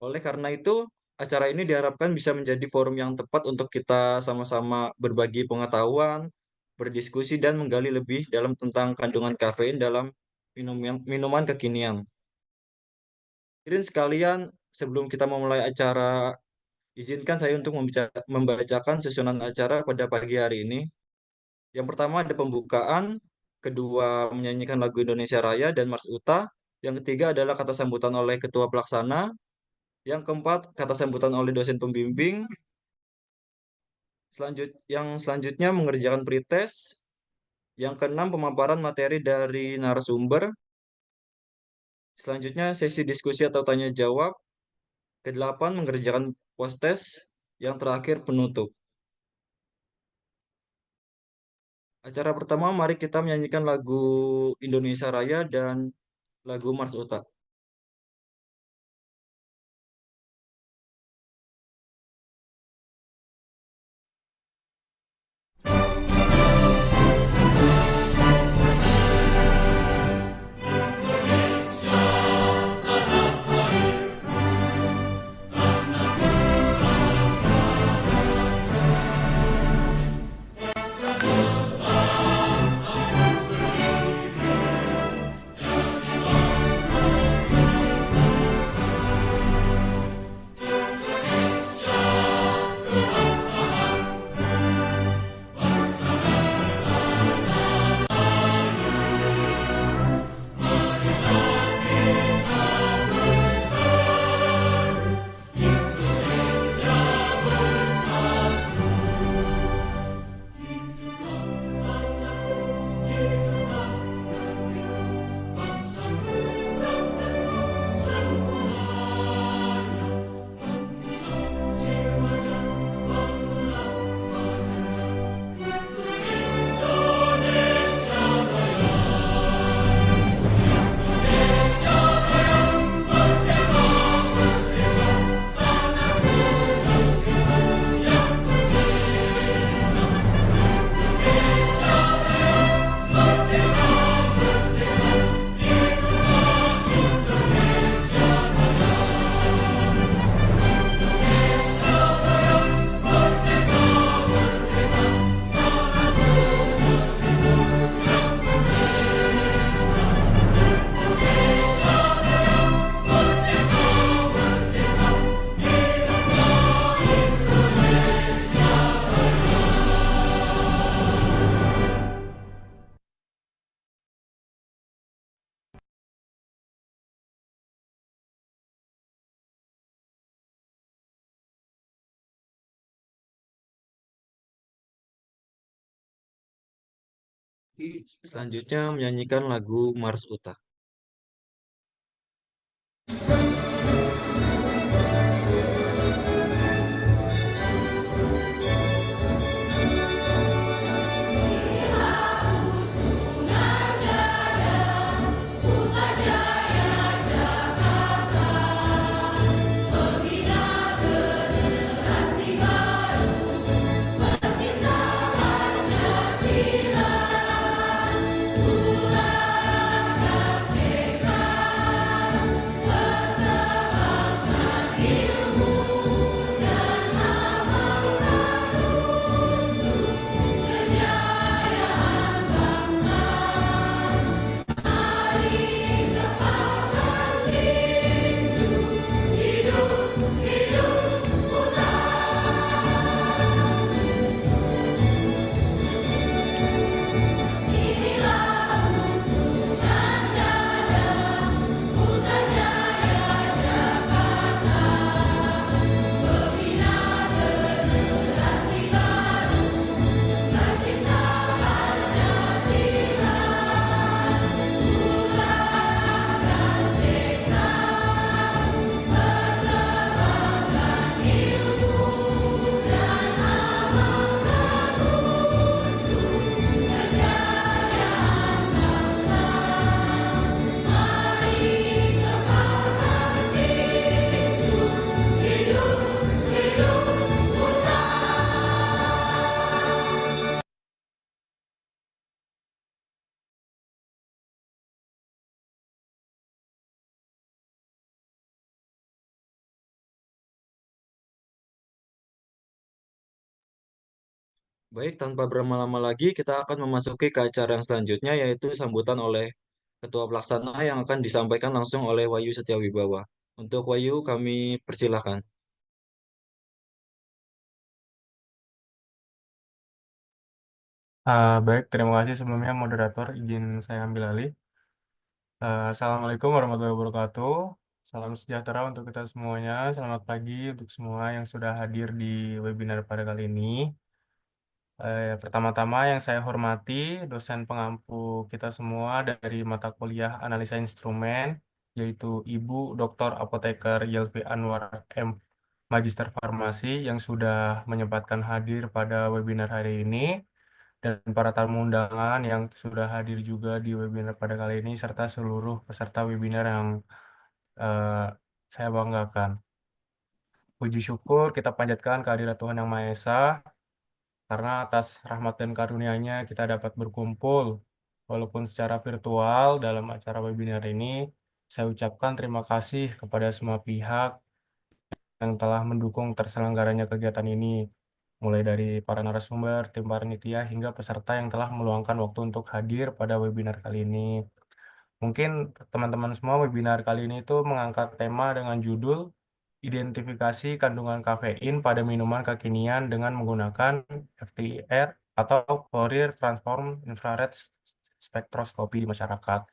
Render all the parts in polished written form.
Oleh karena itu, acara ini diharapkan bisa menjadi forum yang tepat untuk kita sama-sama berbagi pengetahuan, berdiskusi, dan menggali lebih dalam tentang kandungan kafein dalam minuman kekinian. Hadirin sekalian, sebelum kita memulai acara, izinkan saya untuk membacakan susunan acara pada pagi hari ini. Yang pertama ada pembukaan, kedua menyanyikan lagu Indonesia Raya dan Mars Uta, yang ketiga adalah kata sambutan oleh Ketua Pelaksana, yang keempat kata sambutan oleh dosen pembimbing, yang selanjutnya mengerjakan pretest, yang keenam pemaparan materi dari narasumber, selanjutnya sesi diskusi atau tanya jawab, kedelapan mengerjakan post test, yang terakhir penutup. Acara pertama, mari kita menyanyikan lagu Indonesia Raya dan lagu Mars Uta. Selanjutnya menyanyikan lagu Mars Uta. Tuhan merdeka, Baik, tanpa berlama-lama lagi, kita akan memasuki ke acara yang selanjutnya, yaitu sambutan oleh Ketua Pelaksana yang akan disampaikan langsung oleh Wahyu Setiawibawa. Untuk Wahyu, kami persilahkan. Baik, terima kasih sebelumnya moderator izin saya ambil alih. Assalamualaikum warahmatullahi wabarakatuh. Salam sejahtera untuk kita semuanya. Selamat pagi untuk semua yang sudah hadir di webinar pada kali ini. Pertama-tama yang saya hormati dosen pengampu kita semua dari mata kuliah Analisa Instrumen, yaitu Ibu Dr. Apoteker Yelvi Anwar M. Magister Farmasi yang sudah menyempatkan hadir pada webinar hari ini, dan para tamu undangan yang sudah hadir juga di webinar pada kali ini, serta seluruh peserta webinar yang eh, saya banggakan. Puji syukur kita panjatkan kehadirat Tuhan Yang Maha Esa, karena atas rahmat dan karunia-Nya kita dapat berkumpul, walaupun secara virtual dalam acara webinar ini. Saya ucapkan terima kasih kepada semua pihak yang telah mendukung terselenggaranya kegiatan ini, mulai dari para narasumber, tim panitia, hingga peserta yang telah meluangkan waktu untuk hadir pada webinar kali ini. Mungkin teman-teman semua, webinar kali ini itu mengangkat tema dengan judul Identifikasi Kandungan Kafein pada Minuman Kekinian dengan menggunakan FTIR atau Fourier Transform Infrared Spectroscopy di masyarakat.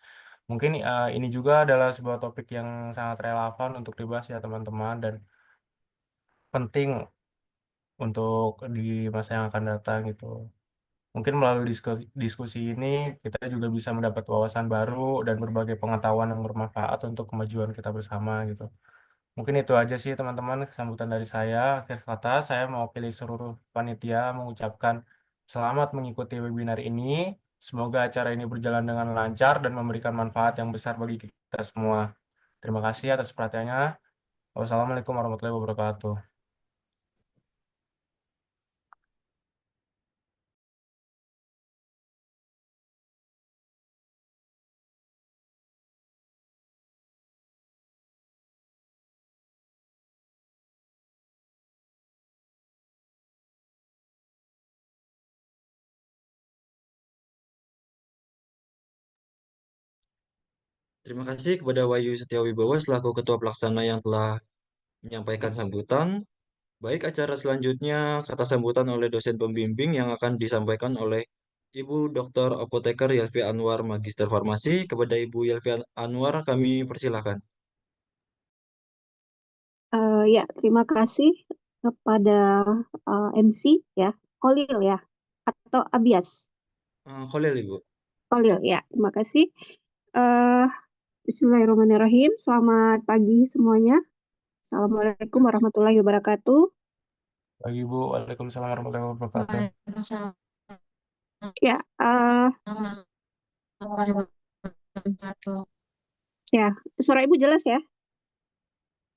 Mungkin ini juga adalah sebuah topik yang sangat relevan untuk dibahas ya teman-teman, dan penting untuk di masa yang akan datang gitu. Mungkin melalui diskusi ini kita juga bisa mendapat wawasan baru dan berbagai pengetahuan yang bermanfaat untuk kemajuan kita bersama gitu. Mungkin itu aja sih teman-teman sambutan dari saya. Akhir kata saya mau pilih seluruh panitia mengucapkan selamat mengikuti webinar ini. Semoga acara ini berjalan dengan lancar dan memberikan manfaat yang besar bagi kita semua. Terima kasih atas perhatiannya. Wassalamualaikum warahmatullahi wabarakatuh. Terima kasih kepada Wahyu Setiawibawa selaku Ketua Pelaksana yang telah menyampaikan sambutan. Baik, acara selanjutnya kata sambutan oleh dosen pembimbing yang akan disampaikan oleh Ibu Dr. Apoteker Yelvi Anwar, Magister Farmasi. Kepada Ibu Yelvi Anwar, kami persilahkan. Ya, terima kasih kepada MC ya, Kolil ya, atau Abias. Kholil, Ibu. Kolil ya, terima kasih. Eh, Bismillahirrahmanirrahim. Selamat pagi semuanya. Assalamualaikum warahmatullahi wabarakatuh. Bagi Ibu, Waalaikumsalam warahmatullahi wabarakatuh. Waalaikumsalam Ya, warahmatullahi wabarakatuh. ya, suara Ibu jelas ya?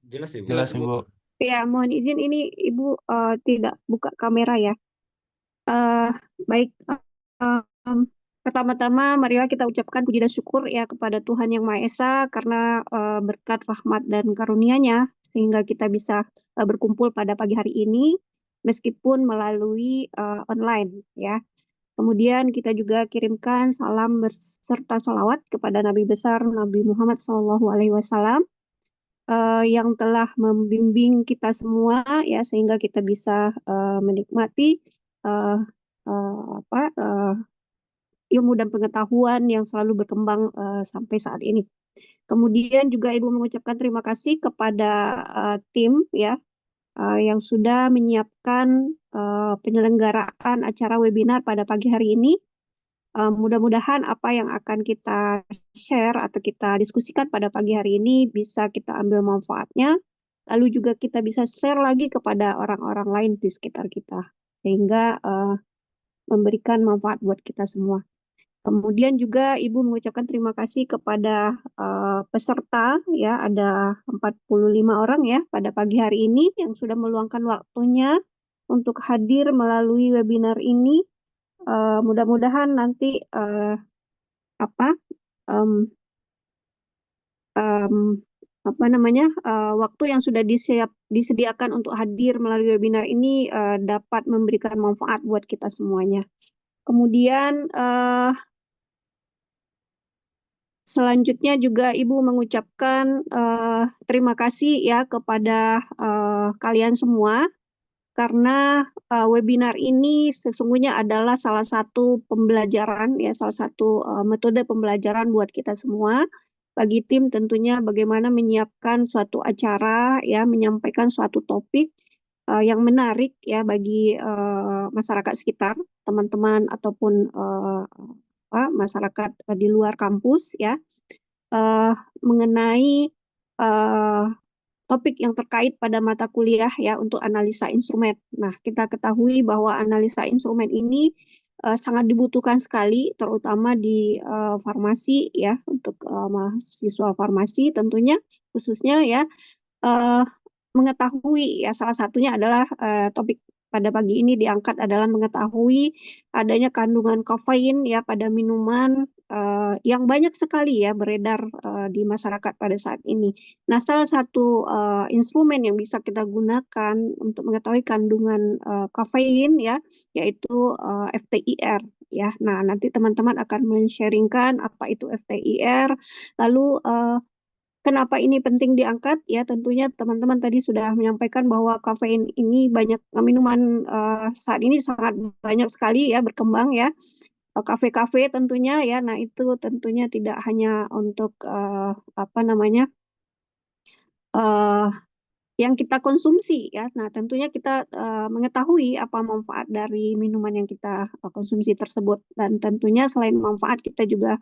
Jelas, Ibu. Jelas Ibu. Ya, mohon izin ini Ibu tidak buka kamera ya. Eh, Baik, em, pertama-tama marilah kita ucapkan puji dan syukur ya kepada Tuhan Yang Maha Esa karena berkat rahmat dan karunia-Nya sehingga kita bisa berkumpul pada pagi hari ini meskipun melalui online ya. Kemudian kita juga kirimkan salam berserta salawat kepada Nabi besar Nabi Muhammad SAW yang telah membimbing kita semua ya sehingga kita bisa menikmati eh, apa ilmu dan pengetahuan yang selalu berkembang sampai saat ini. Kemudian juga Ibu mengucapkan terima kasih kepada tim ya yang sudah menyiapkan penyelenggaraan acara webinar pada pagi hari ini. Mudah-mudahan apa yang akan kita share atau kita diskusikan pada pagi hari ini bisa kita ambil manfaatnya, lalu juga kita bisa share lagi kepada orang-orang lain di sekitar kita, sehingga memberikan manfaat buat kita semua. Kemudian juga Ibu mengucapkan terima kasih kepada peserta, ya ada 45 orang ya pada pagi hari ini yang sudah meluangkan waktunya untuk hadir melalui webinar ini. Mudah-mudahan nanti apa em, em, apa namanya waktu yang sudah disediakan untuk hadir melalui webinar ini dapat memberikan manfaat buat kita semuanya. Kemudian selanjutnya juga Ibu mengucapkan terima kasih ya kepada kalian semua karena webinar ini sesungguhnya adalah salah satu pembelajaran ya, salah satu metode pembelajaran buat kita semua. Bagi tim tentunya bagaimana menyiapkan suatu acara ya, menyampaikan suatu topik yang menarik ya bagi masyarakat sekitar, teman-teman ataupun masyarakat di luar kampus ya, eh, mengenai eh, topik yang terkait pada mata kuliah ya untuk analisa instrumen. Nah, kita ketahui bahwa analisa instrumen ini sangat dibutuhkan sekali, terutama di farmasi ya, untuk mahasiswa farmasi tentunya, khususnya ya eh, mengetahui ya salah satunya adalah topik pada pagi ini diangkat adalah mengetahui adanya kandungan kafein ya pada minuman yang banyak sekali ya beredar di masyarakat pada saat ini. Nah, salah satu instrumen yang bisa kita gunakan untuk mengetahui kandungan kafein ya yaitu FTIR ya. Nah, nanti teman-teman akan men-sharingkan apa itu FTIR, lalu kenapa ini penting diangkat? Ya, tentunya teman-teman tadi sudah menyampaikan bahwa kafein ini banyak minuman saat ini sangat banyak sekali ya berkembang ya. Kafe-kafe tentunya ya. Nah, itu tentunya tidak hanya untuk apa namanya? eh, yang kita konsumsi ya. Nah, tentunya kita mengetahui apa manfaat dari minuman yang kita konsumsi tersebut dan tentunya selain manfaat kita juga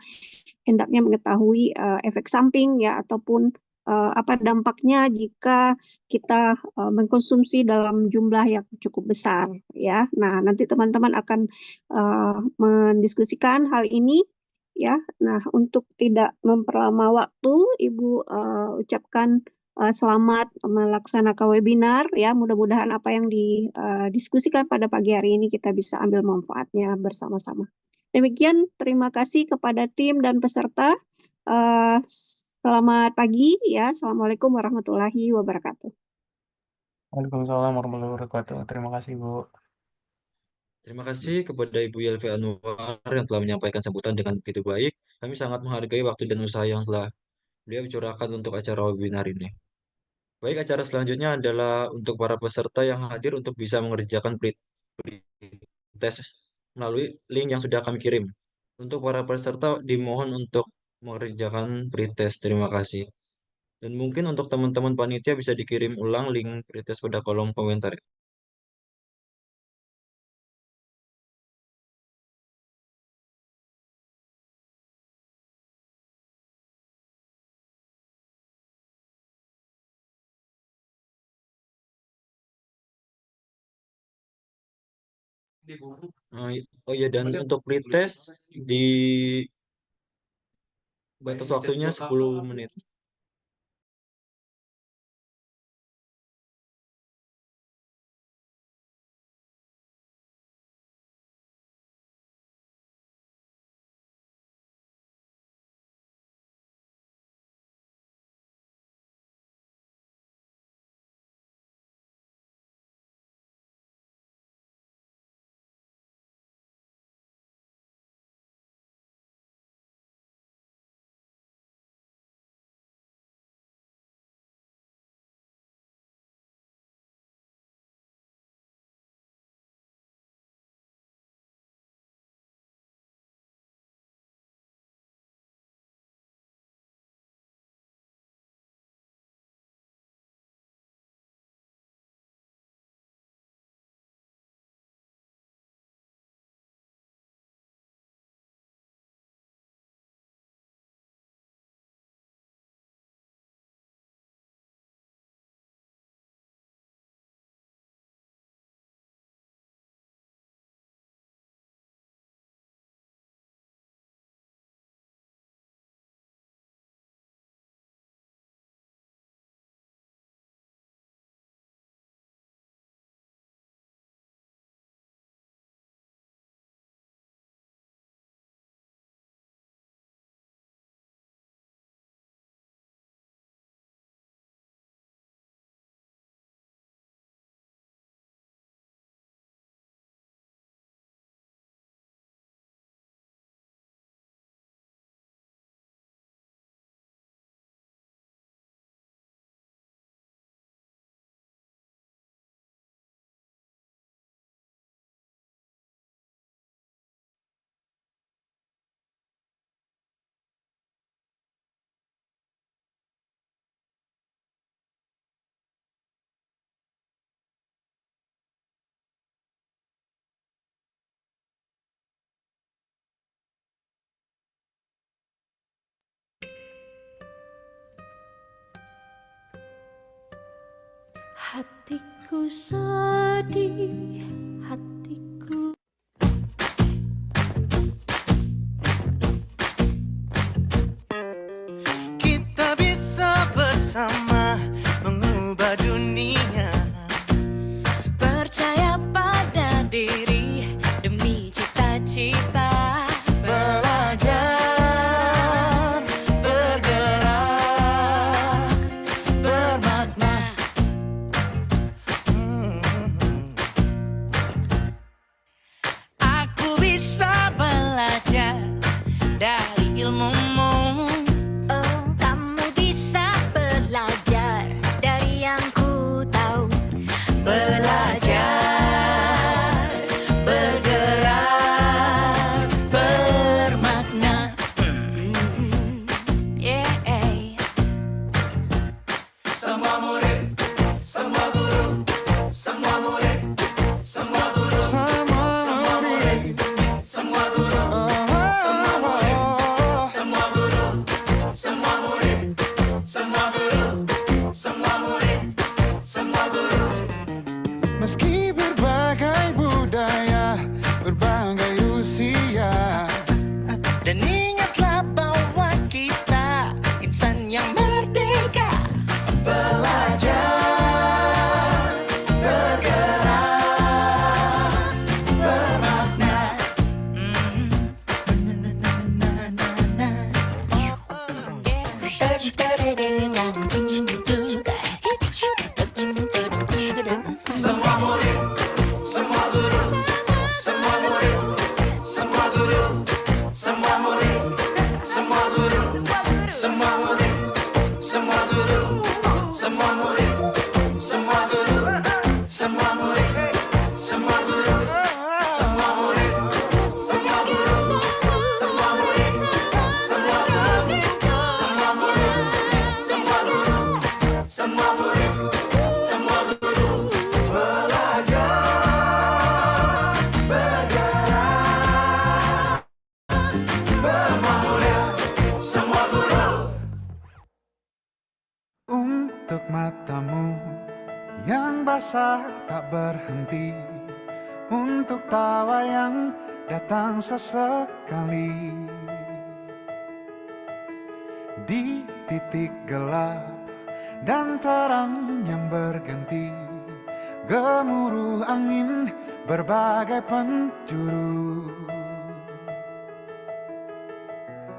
hendaknya mengetahui efek samping ya ataupun apa dampaknya jika kita mengkonsumsi dalam jumlah yang cukup besar ya. Nah, nanti teman-teman akan mendiskusikan hal ini ya. Nah, untuk tidak memperlama waktu, Ibu ucapkan selamat melaksanakan webinar ya. Mudah-mudahan apa yang didiskusikan pada pagi hari ini kita bisa ambil manfaatnya bersama-sama. Demikian, terima kasih kepada tim dan peserta. Eh, Selamat pagi ya. Assalamualaikum warahmatullahi wabarakatuh. Waalaikumsalam warahmatullahi wabarakatuh. Terima kasih, Bu. Terima kasih kepada Ibu Yelvi Anwar yang telah menyampaikan sambutan dengan begitu baik. Kami sangat menghargai waktu dan usaha yang telah beliau curahkan untuk acara webinar ini. Baik, acara selanjutnya adalah untuk para peserta yang hadir untuk bisa mengerjakan pretest melalui link yang sudah kami kirim. Untuk para peserta dimohon untuk mengerjakan pretest. Terima kasih. Dan mungkin untuk teman-teman panitia bisa dikirim ulang link pretest pada kolom komentar. Oh iya, dan untuk pretest di batas waktunya 10 menit. Hatiku sedih, hatiku. Kita bisa bersama mengubah dunia. Percaya pada diri demi cita-cita. Belajar, bergerak, bermakna. Aku bisa belajar dari ilmumu. Oh, kamu bisa belajar dari yang ku tahu. Belajar, bergerak, bermakna. Yeah. Semua murid, semua guru, semua murid, semua guru, semua murid, semua guru, semua murid, semua guru, semua murid, semua guru, semua murid, semua guru. Meski berbagai budaya, berbagai usia, dan ingatlah bahwa kita insan yang merdeka. Belajar, bergerak, bermakna. Semua murid, semua guru, semua murid, semua guru, semua murid, semua guru, semua murid, semua guru, semua murid, semua guru, semua murid, semua guru, semua murid, semua guru, semua murid, semua guru, semua murid, semua guru, semua murid, semua guru. Belajar, bergerak, semua murid, semua guru. Untuk matamu yang basah tak berhenti, untuk tawa yang datang sesekali, di titik gelap dan terang yang berganti, gemuruh angin berbagai penjuru.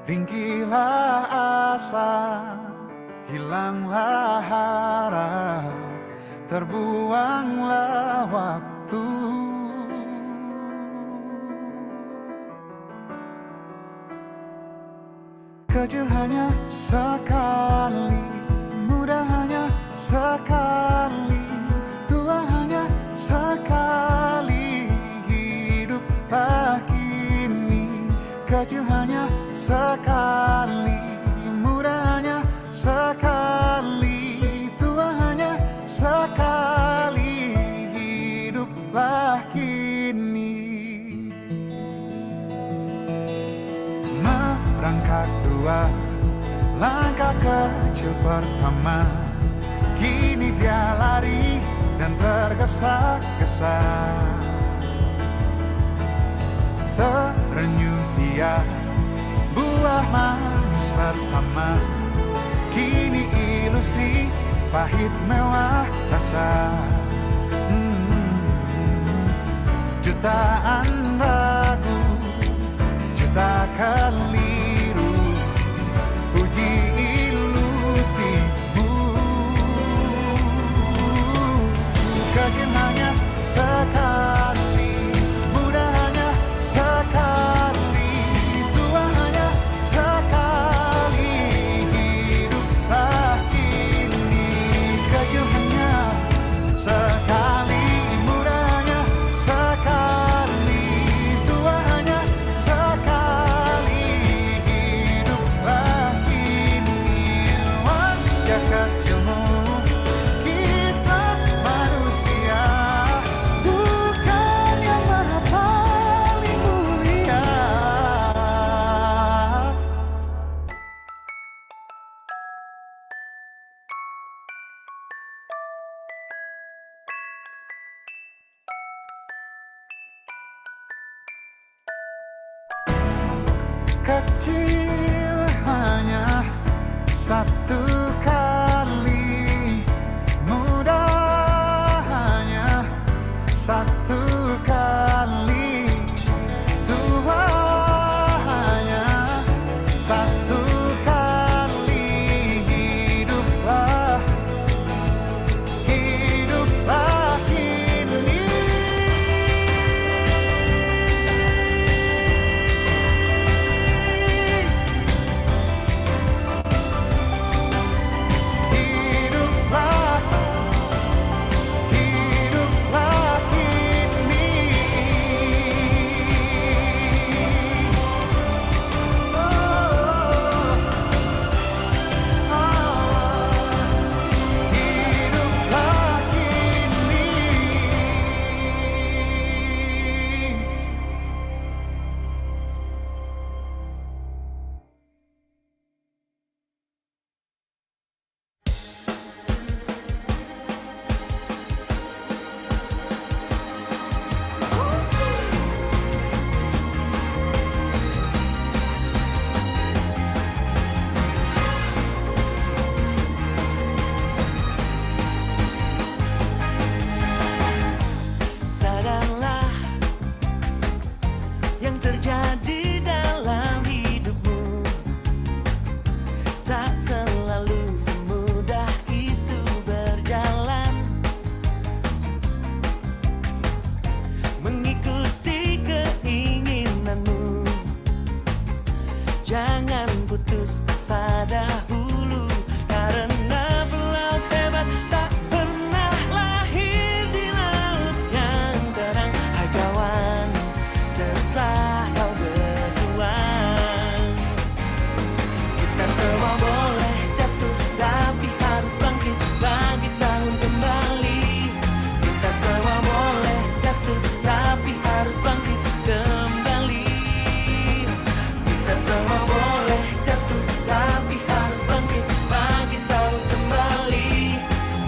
Ringkilah asa, hilanglah harap, terbuanglah waktu. Kecil hanya sekali, muda hanya sekali, tua hanya sekali. Hiduplah kini, kecil hanya sekali, muda hanya sekali, tua hanya sekali. Hiduplah kini. Merangkak dua langkah kecil pertama, kini dia lari dan tergesa-gesa. Terenyuh dia buah manis pertama, kini ilusi pahit mewah rasa. Jutaan ragu, juta keliru, puji ilusimu. Kecil hanya sekali, muda hanya sekali, tua hanya sekali. Hiduplah kini, kecil hanya sekali, muda hanya sekali, tua hanya sekali. kecil hanya satu kali, mudah hanya satu kali, tua hanya satu kali. Hiduplah, hiduplah kini. Hiduplah, hiduplah kini. Hiduplah kini. Sadarlah yang terjadi dalam hidupmu, tak selalu semudah itu berjalan. Mengikuti keinginanmu, jangan putus asa dahulu, karena pelaut hebat tak pernah lahir di laut yang terang. Hai kawan, teruslah kau berjuang. Kita semua boleh jatuh, tapi harus bangkit, bangkit bangun kembali. Kita semua boleh jatuh, tapi harus bangkit kembali. Kita semua boleh jatuh, tapi harus bangkit, bangkit bangun kembali.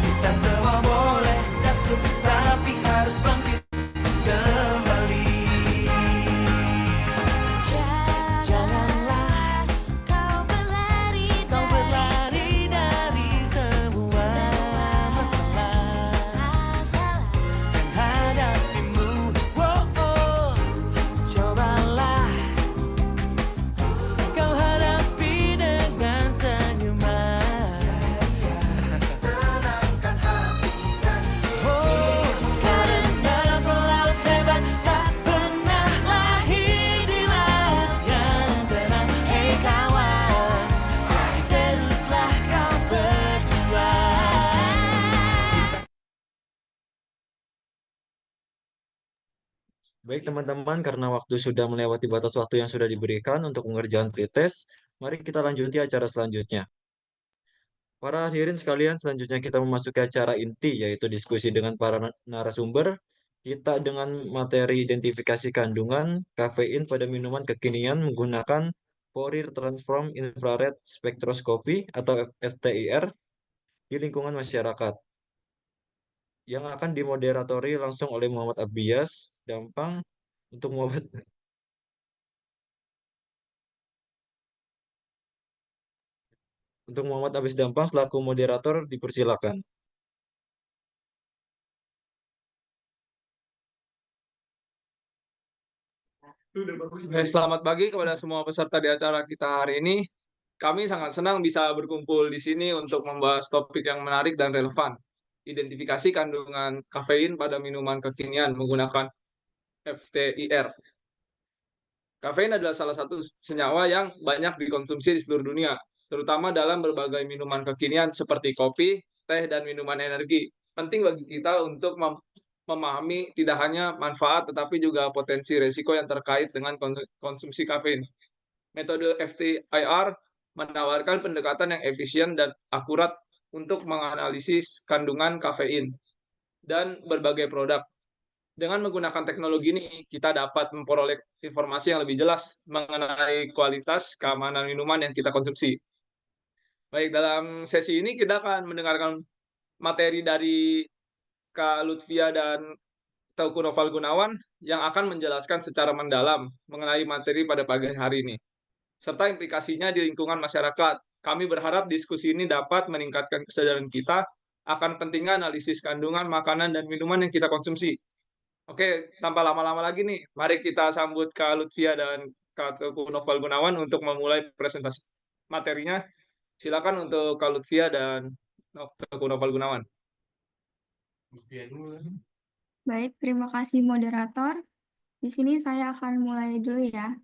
Kita semua boleh jatuh, tapi harus bangkit kembali. Janganlah kau berlari kau berlari dari semua masalah yang hadapimu. Cobalah kau hadapi dengan senyuman. Tenangkan hati dan karena pelaut hebat tak pernah lahir di laut yang tenang. Hei kawan, teruslah kau berjuang. Baik teman-teman, karena waktu sudah melewati batas waktu yang sudah diberikan untuk pengerjaan pretest, mari kita lanjuti acara selanjutnya. Para hadirin sekalian, selanjutnya kita memasuki acara inti, yaitu diskusi dengan para narasumber. Kita dengan materi identifikasi kandungan kafein pada minuman kekinian menggunakan Fourier Transform Infrared Spectroscopy atau FTIR di lingkungan masyarakat, yang akan dimoderatori langsung oleh Muhammad Abias Dampang. Untuk Muhammad Abias Dampang selaku moderator dipersilakan. Selamat pagi kepada semua peserta di acara kita hari ini. Kami sangat senang bisa berkumpul di sini untuk membahas topik yang menarik dan relevan. Identifikasi kandungan kafein pada minuman kekinian menggunakan FTIR. Kafein adalah salah satu senyawa yang banyak dikonsumsi di seluruh dunia, terutama dalam berbagai minuman kekinian seperti kopi, teh, dan minuman energi. Penting bagi kita untuk memahami tidak hanya manfaat tetapi juga potensi resiko yang terkait dengan konsumsi kafein. Metode FTIR menawarkan pendekatan yang efisien dan akurat untuk menganalisis kandungan kafein dan berbagai produk. Dengan menggunakan teknologi ini, kita dapat memperoleh informasi yang lebih jelas mengenai kualitas keamanan minuman yang kita konsumsi. Baik, dalam sesi ini kita akan mendengarkan materi dari Kak Lutfia dan Teuku Noval Gunawan yang akan menjelaskan secara mendalam mengenai materi pada pagi hari ini. serta implikasinya di lingkungan masyarakat. Kami berharap diskusi ini dapat meningkatkan kesadaran kita akan pentingnya analisis kandungan makanan dan minuman yang kita konsumsi. Oke, tanpa lama-lama lagi nih, mari kita sambut Kak Lutfia dan Kak Teguh Noval Gunawan untuk memulai presentasi materinya. Silakan untuk Kak Lutfia dan Teguh Noval Gunawan. Baik, terima kasih moderator. Di sini saya akan mulai dulu ya.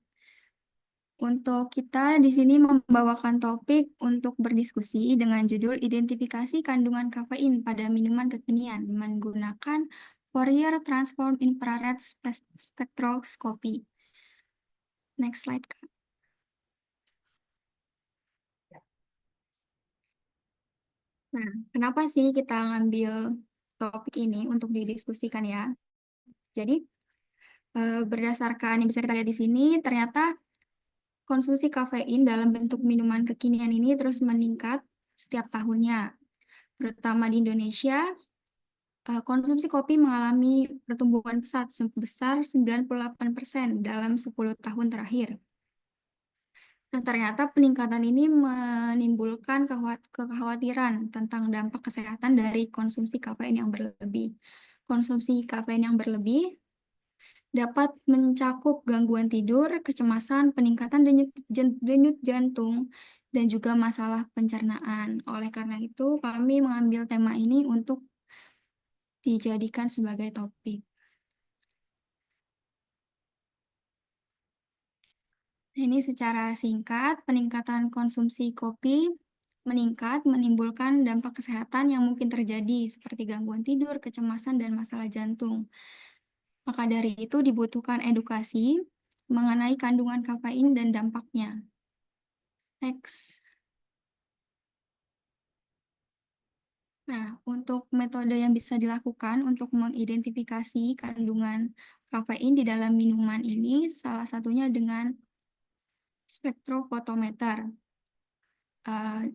Untuk kita di sini membawakan topik untuk berdiskusi dengan judul Identifikasi Kandungan Kafein pada Minuman Kekinian menggunakan Fourier Transform Infrared Spectroscopy. Next slide, Kak. Nah, kenapa sih kita ngambil topik ini untuk didiskusikan ya? Jadi, berdasarkan yang bisa kita lihat di sini, ternyata konsumsi kafein dalam bentuk minuman kekinian ini terus meningkat setiap tahunnya. Terutama di Indonesia, konsumsi kopi mengalami pertumbuhan pesat sebesar 98% dalam 10 tahun terakhir. Nah, ternyata peningkatan ini menimbulkan kekhawatiran tentang dampak kesehatan dari konsumsi kafein yang berlebih. Konsumsi kafein yang berlebih dapat mencakup gangguan tidur, kecemasan, peningkatan denyut jantung, dan juga masalah pencernaan. Oleh karena itu, kami mengambil tema ini untuk dijadikan sebagai topik. Ini secara singkat, peningkatan konsumsi kopi meningkat menimbulkan dampak kesehatan yang mungkin terjadi seperti gangguan tidur, kecemasan, dan masalah jantung. Maka dari itu dibutuhkan edukasi mengenai kandungan kafein dan dampaknya. Next. Nah, untuk metode yang bisa dilakukan untuk mengidentifikasi kandungan kafein di dalam minuman ini, salah satunya dengan spektrofotometer.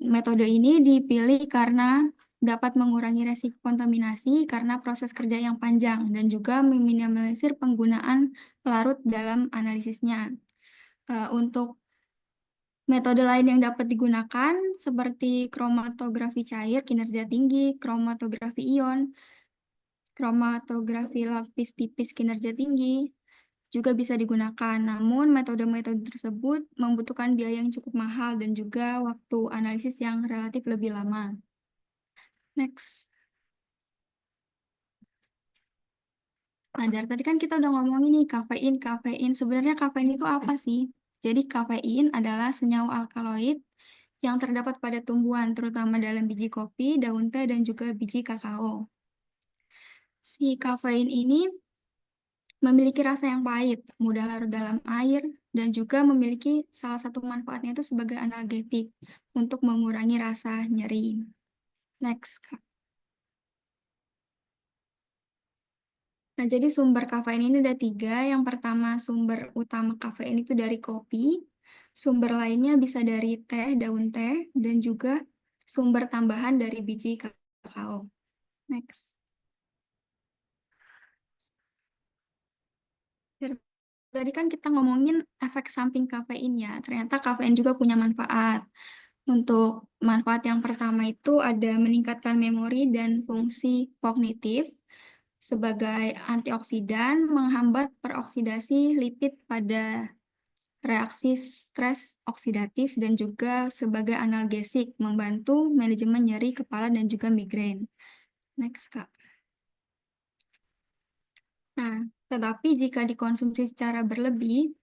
Metode ini dipilih karena dapat mengurangi resiko kontaminasi karena proses kerja yang panjang dan juga meminimalisir penggunaan pelarut dalam analisisnya. Untuk metode lain yang dapat digunakan seperti kromatografi cair kinerja tinggi, kromatografi ion, kromatografi lapis tipis kinerja tinggi, juga bisa digunakan. Namun, metode-metode tersebut membutuhkan biaya yang cukup mahal dan juga waktu analisis yang relatif lebih lama. Next. Nah, dari tadi kan kita udah ngomongin nih kafein. Sebenarnya kafein itu apa sih? Jadi, kafein adalah senyawa alkaloid yang terdapat pada tumbuhan, terutama dalam biji kopi, daun teh, dan juga biji kakao. Si kafein ini memiliki rasa yang pahit, mudah larut dalam air, dan juga memiliki salah satu manfaatnya itu sebagai analgetik untuk mengurangi rasa nyeri. Next, Kak. Nah, jadi sumber kafein ini ada 3. Yang pertama, sumber utama kafein itu dari kopi. Sumber lainnya bisa dari teh, daun teh, dan juga sumber tambahan dari biji kakao. Next. Tadi kan kita ngomongin efek samping kafein ya, ternyata kafein juga punya manfaat. Untuk manfaat yang pertama itu ada meningkatkan memori dan fungsi kognitif sebagai antioksidan, menghambat peroksidasi lipid pada reaksi stres oksidatif, dan juga sebagai analgesik, membantu manajemen nyeri kepala dan juga migrain. Next, Kak. Nah, tetapi jika dikonsumsi secara berlebih,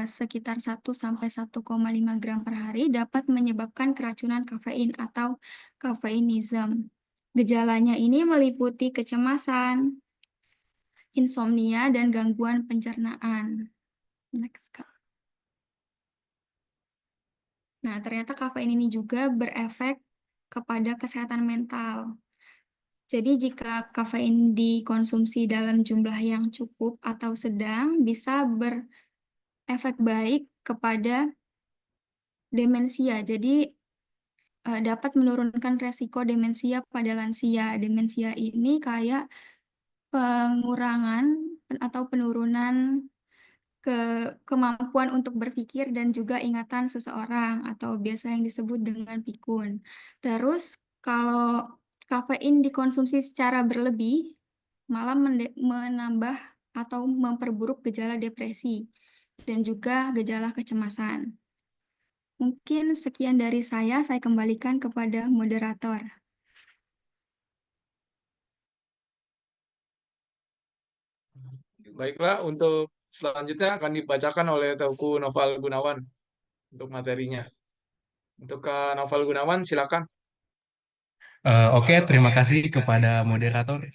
sekitar 1-1,5 gram per hari dapat menyebabkan keracunan kafein atau kafeinism. Gejalanya ini meliputi kecemasan, insomnia, dan gangguan pencernaan. Next, Kak. Nah, ternyata kafein ini juga berefek kepada kesehatan mental. Jadi jika kafein dikonsumsi dalam jumlah yang cukup atau sedang, bisa berefek baik kepada demensia. Jadi dapat menurunkan resiko demensia pada lansia. Demensia ini kayak pengurangan atau penurunan kemampuan untuk berpikir dan juga ingatan seseorang atau biasa yang disebut dengan pikun. Terus kalau kafein dikonsumsi secara berlebih malah menambah atau memperburuk gejala depresi dan juga gejala kecemasan. Mungkin sekian dari saya kembalikan kepada moderator. Baiklah, untuk selanjutnya akan dibacakan oleh Teuku Noval Gunawan untuk materinya. Untuk Kak Noval Gunawan, silakan. Oke, terima kasih kepada moderator.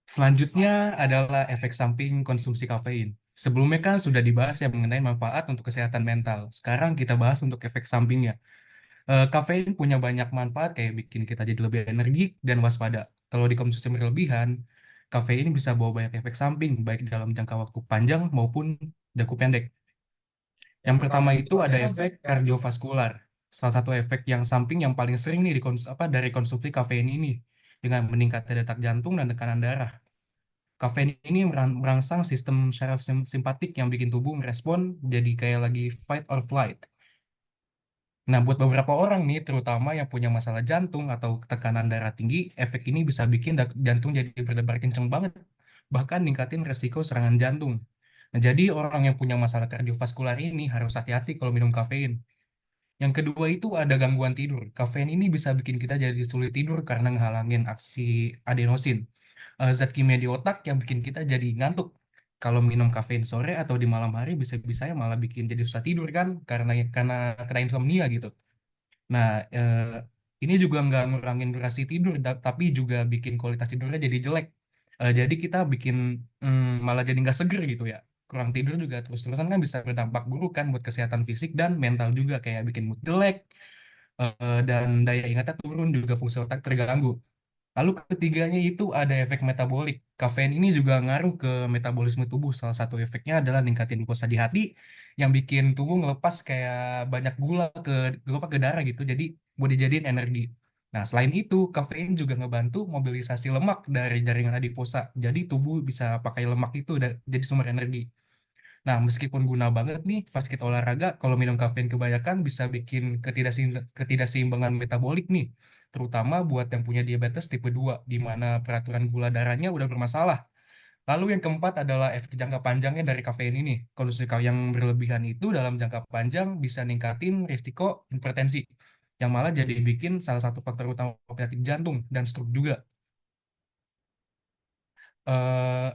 Selanjutnya adalah efek samping konsumsi kafein. Sebelumnya kan sudah dibahas ya mengenai manfaat untuk kesehatan mental. Sekarang kita bahas untuk efek sampingnya. Kafein punya banyak manfaat kayak bikin kita jadi lebih energik dan waspada. Kalau dikonsumsi berlebihan, kafein bisa bawa banyak efek samping, baik dalam jangka waktu panjang maupun jangka pendek. Yang pertama itu ada efek kardiovaskular. Salah satu efek yang samping yang paling sering nih dari konsumsi kafein ini dengan meningkatnya detak jantung dan tekanan darah. Kafein ini merangsang sistem syaraf simpatik yang bikin tubuh merespon jadi kayak lagi fight or flight. Nah, buat beberapa orang nih, terutama yang punya masalah jantung atau tekanan darah tinggi, efek ini bisa bikin jantung jadi berdebar kenceng banget, bahkan ningkatin resiko serangan jantung. Nah, jadi orang yang punya masalah kardiovaskular ini harus hati-hati kalau minum kafein. Yang kedua itu ada gangguan tidur. Kafein ini bisa bikin kita jadi sulit tidur karena ngehalangin aksi adenosin, zat kimia di otak yang bikin kita jadi ngantuk. Kalau minum kafein sore atau di malam hari bisa-bisa malah bikin jadi susah tidur kan karena kena insomnia gitu. Nah, ini juga nggak ngurangin durasi tidur, tapi juga bikin kualitas tidurnya jadi jelek. Jadi kita bikin malah jadi nggak seger gitu ya. Kurang tidur juga terus-terusan kan bisa berdampak buruk kan buat kesehatan fisik dan mental juga kayak bikin mood jelek, dan daya ingatnya turun juga fungsi otak terganggu. Lalu ketiganya itu ada efek metabolik. Kafein ini juga ngaruh ke metabolisme tubuh. Salah satu efeknya adalah ningkatin glukosa di hati yang bikin tubuh ngelepas kayak banyak gula ke darah gitu. Jadi buat dijadiin energi. Nah, selain itu, kafein juga ngebantu mobilisasi lemak dari jaringan adiposa. Jadi tubuh bisa pakai lemak itu jadi sumber energi. Nah, meskipun guna banget nih pas kita olahraga, kalau minum kafein kebanyakan bisa bikin ketidakseimbangan metabolik nih, terutama buat yang punya diabetes tipe 2, di mana peraturan gula darahnya udah bermasalah. Lalu yang keempat adalah efek jangka panjangnya dari kafein ini. Konsumsi yang berlebihan itu dalam jangka panjang bisa ningkatin risiko hipertensi, yang malah jadi bikin salah satu faktor utama penyakit jantung dan stroke juga. Eh,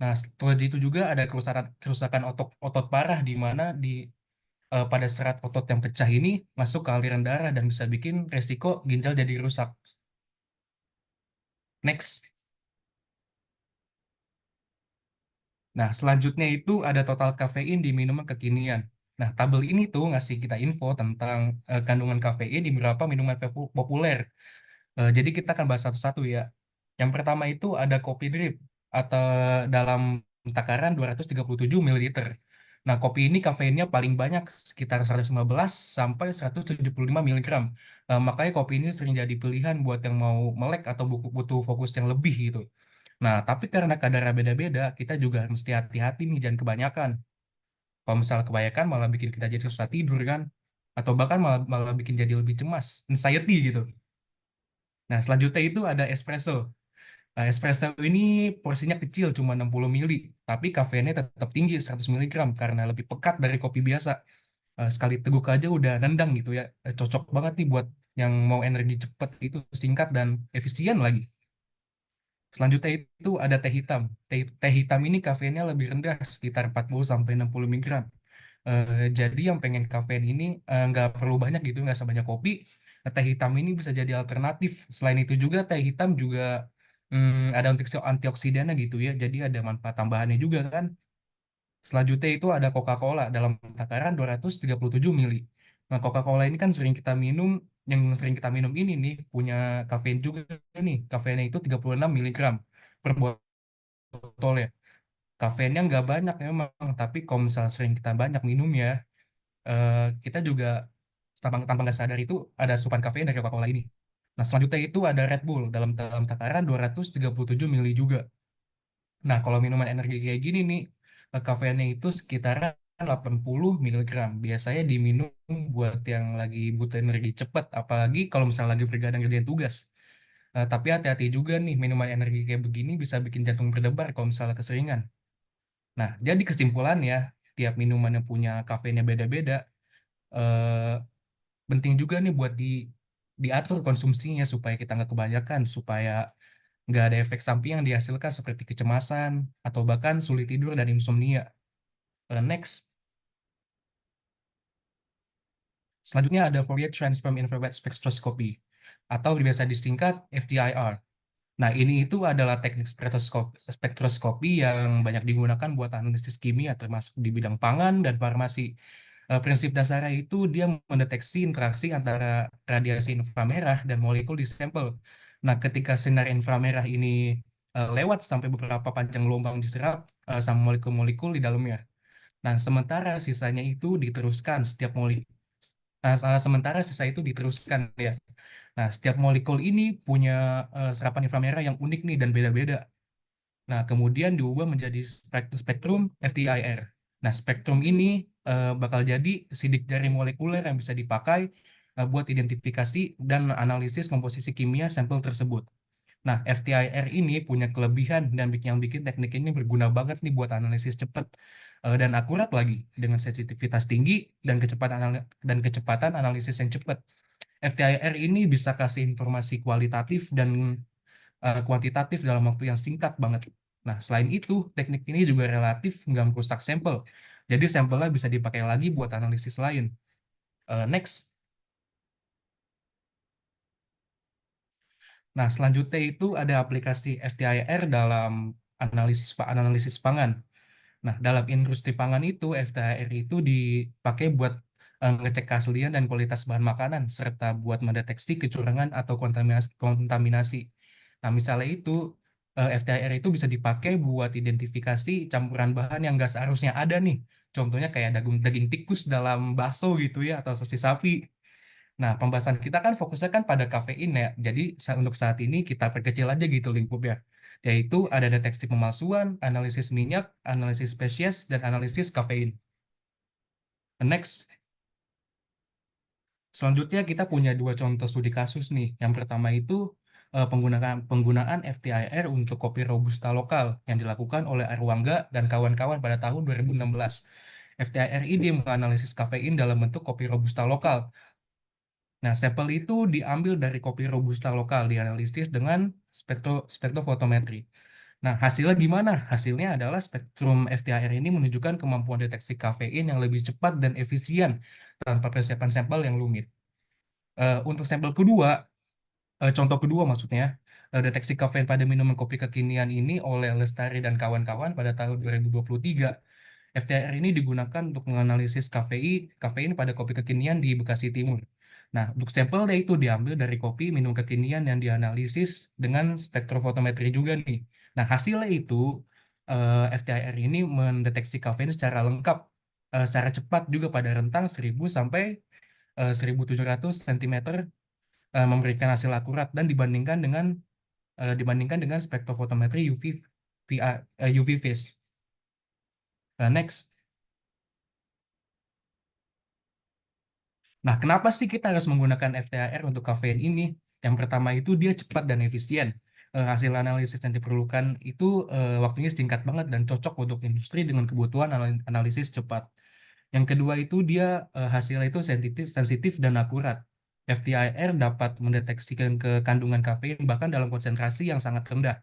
Nah, setelah itu juga ada kerusakan kerusakan otot parah di mana pada serat otot yang pecah ini masuk ke aliran darah dan bisa bikin resiko ginjal jadi rusak. Next. Nah, selanjutnya itu ada total kafein di minuman kekinian. Nah, tabel ini tuh ngasih kita info tentang kandungan kafein di beberapa minuman populer. Jadi kita akan bahas satu-satu ya. Yang pertama itu ada kopi drip atau dalam takaran 237 ml. Nah, kopi ini kafeinnya paling banyak sekitar 115 sampai 175 mg. Makanya kopi ini sering jadi pilihan buat yang mau melek atau butuh fokus yang lebih gitu. Nah, tapi karena kadarnya beda-beda, kita juga mesti hati-hati nih, jangan kebanyakan. Kalau misalnya kebanyakan malah bikin kita jadi susah tidur kan, atau bahkan malah bikin jadi lebih cemas, anxiety gitu. Nah, selanjutnya itu ada espresso. Nah, espresso ini porsinya kecil, cuma 60 mili, tapi kafeinnya tetap tinggi, 100 mg, karena lebih pekat dari kopi biasa. Sekali teguk aja udah nendang gitu ya. Cocok banget nih buat yang mau energi cepat, itu singkat dan efisien lagi. Selanjutnya itu ada teh hitam. Teh hitam ini kafeinnya lebih rendah, sekitar 40 sampai 60 mg. Jadi yang pengen kafein ini nggak perlu banyak gitu, nggak sebanyak kopi. Teh hitam ini bisa jadi alternatif. Selain itu juga teh hitam juga ada antioksidannya gitu ya. Jadi ada manfaat tambahannya juga kan. Selanjutnya itu ada Coca-Cola dalam takaran 237 mili. Nah, Coca-Cola ini kan yang sering kita minum ini nih punya kafein juga nih. Kafeinnya itu 36 mg per botol ya. Kafeinnya nggak banyak memang, tapi kalau misalnya sering kita banyak minum ya, kita juga tanpa nggak sadar itu ada asupan kafein dari Coca-Cola ini. Nah, selanjutnya itu ada Red Bull dalam takaran 237 mili juga. Nah, kalau minuman energi kayak gini nih, kafeinnya itu sekitaran 80 miligram. Biasanya diminum buat yang lagi butuh energi cepat, apalagi kalau misalnya lagi bergadang ngerjain tugas. Tapi hati-hati juga nih, minuman energi kayak begini bisa bikin jantung berdebar kalau misalnya keseringan. Nah, jadi kesimpulannya, tiap minuman yang punya kafeinnya beda-beda, eh, penting juga nih buat diatur konsumsinya supaya kita nggak kebanyakan, supaya nggak ada efek samping yang dihasilkan seperti kecemasan atau bahkan sulit tidur dan insomnia. Next, selanjutnya ada Fourier Transform Infrared Spectroscopy atau biasa disingkat FTIR. Nah, ini itu adalah teknik spektroskopi yang banyak digunakan buat analisis kimia termasuk di bidang pangan dan farmasi. Prinsip dasarnya itu dia mendeteksi interaksi antara radiasi inframerah dan molekul di sampel. Nah, ketika sinar inframerah ini lewat sampai beberapa panjang gelombang diserap sama molekul-molekul di dalamnya. Nah, sementara sisanya itu diteruskan setiap molekul. Sementara sisa itu diteruskan ya. Nah, setiap molekul ini punya serapan inframerah yang unik nih dan beda-beda. Nah, kemudian diubah menjadi spektrum FTIR. Nah, spektrum ini bakal jadi sidik jari molekuler yang bisa dipakai buat identifikasi dan analisis komposisi kimia sampel tersebut. Nah, FTIR ini punya kelebihan dan yang bikin teknik ini berguna banget nih buat analisis cepat dan akurat lagi dengan sensitivitas tinggi dan kecepatan analisis yang cepat. FTIR ini bisa kasih informasi kualitatif dan kuantitatif dalam waktu yang singkat banget. Nah, selain itu, teknik ini juga relatif nggak merusak sampel. Jadi sampelnya bisa dipakai lagi buat analisis lain. Next. Nah, selanjutnya itu ada aplikasi FTIR dalam analisis pangan. Nah, dalam industri pangan itu, FTIR itu dipakai buat ngecek keaslian dan kualitas bahan makanan, serta buat mendeteksi kecurangan atau kontaminasi. Nah, misalnya itu, FTIR itu bisa dipakai buat identifikasi campuran bahan yang nggak seharusnya ada nih. Contohnya kayak daging tikus dalam bakso gitu ya, atau sosis sapi. Nah, pembahasan kita kan fokusnya kan pada kafein ya. Jadi untuk saat ini kita perkecil aja gitu lingkupnya. Yaitu ada deteksi pemalsuan, analisis minyak, analisis spesies, dan analisis kafein. Next. Selanjutnya kita punya dua contoh studi kasus nih. Yang pertama itu penggunaan FTIR untuk kopi Robusta lokal yang dilakukan oleh Arwangga dan kawan-kawan pada tahun 2016. FTIR ini menganalisis kafein dalam bentuk kopi Robusta lokal. Nah, sampel itu diambil dari kopi Robusta lokal, dianalisis dengan spektrofotometri. Nah, hasilnya gimana? Hasilnya adalah spektrum FTIR ini menunjukkan kemampuan deteksi kafein yang lebih cepat dan efisien tanpa persiapan sampel yang rumit. Untuk sampel kedua, contoh kedua maksudnya, deteksi kafein pada minuman kopi kekinian ini oleh Lestari dan kawan-kawan pada tahun 2023. FTIR ini digunakan untuk menganalisis kafein pada kopi kekinian di Bekasi Timur. Nah, untuk sampelnya itu diambil dari kopi minum kekinian yang dianalisis dengan spektrofotometri juga nih. Nah, hasilnya itu FTIR ini mendeteksi kafein secara lengkap, secara cepat juga pada rentang 1000 sampai 1700 cm, memberikan hasil akurat dan dibandingkan dengan spektrofotometri UV phase. Next. Nah, kenapa sih kita harus menggunakan FTIR untuk kafein ini? Yang pertama itu dia cepat dan efisien. Hasil analisis yang diperlukan itu waktunya singkat banget dan cocok untuk industri dengan kebutuhan analisis cepat. Yang kedua itu dia hasilnya itu sensitif dan akurat. FTIR dapat mendeteksikan kandungan kafein bahkan dalam konsentrasi yang sangat rendah.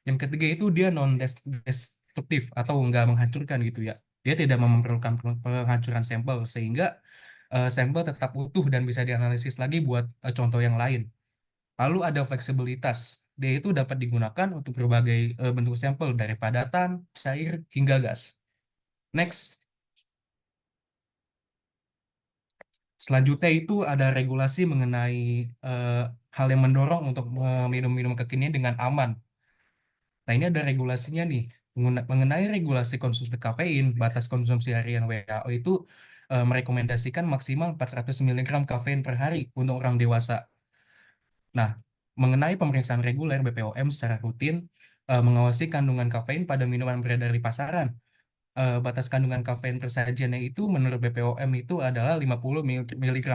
Yang ketiga itu dia non-destruktif atau nggak menghancurkan gitu ya. Dia tidak memerlukan penghancuran sampel sehingga sampel tetap utuh dan bisa dianalisis lagi buat contoh yang lain. Lalu ada fleksibilitas. Dia itu dapat digunakan untuk berbagai bentuk sampel dari padatan, cair, hingga gas. Next. Selanjutnya itu ada regulasi mengenai hal yang mendorong untuk minum-minum kekinian dengan aman. Nah, ini ada regulasinya nih. Mengenai regulasi konsumsi kafein, batas konsumsi harian WHO itu merekomendasikan maksimal 400 mg kafein per hari untuk orang dewasa. Nah, mengenai pemeriksaan reguler, BPOM secara rutin mengawasi kandungan kafein pada minuman beredar di pasaran. Batas kandungan kafein per sajiannya itu menurut BPOM itu adalah 50 mg.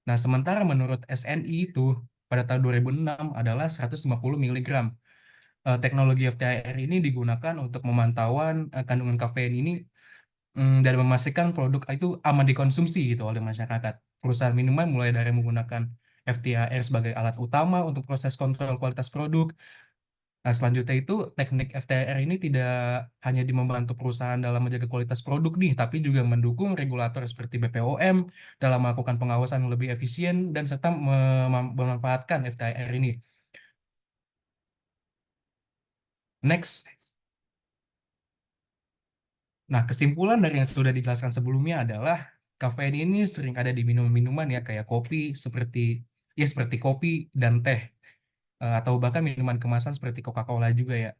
Nah, sementara menurut SNI itu pada tahun 2006 adalah 150 mg. Teknologi FTIR ini digunakan untuk memantauan kandungan kafein ini dan memastikan produk itu aman dikonsumsi gitu oleh masyarakat. Perusahaan minuman mulai dari menggunakan FTIR sebagai alat utama untuk proses kontrol kualitas produk. Nah, selanjutnya itu teknik FTIR ini tidak hanya membantu perusahaan dalam menjaga kualitas produk nih, tapi juga mendukung regulator seperti BPOM dalam melakukan pengawasan yang lebih efisien dan serta memanfaatkan FTIR ini. Next. Nah, kesimpulan dari yang sudah dijelaskan sebelumnya adalah kafein ini sering ada di minuman-minuman ya kayak kopi seperti kopi dan teh atau bahkan minuman kemasan seperti Coca-Cola juga ya.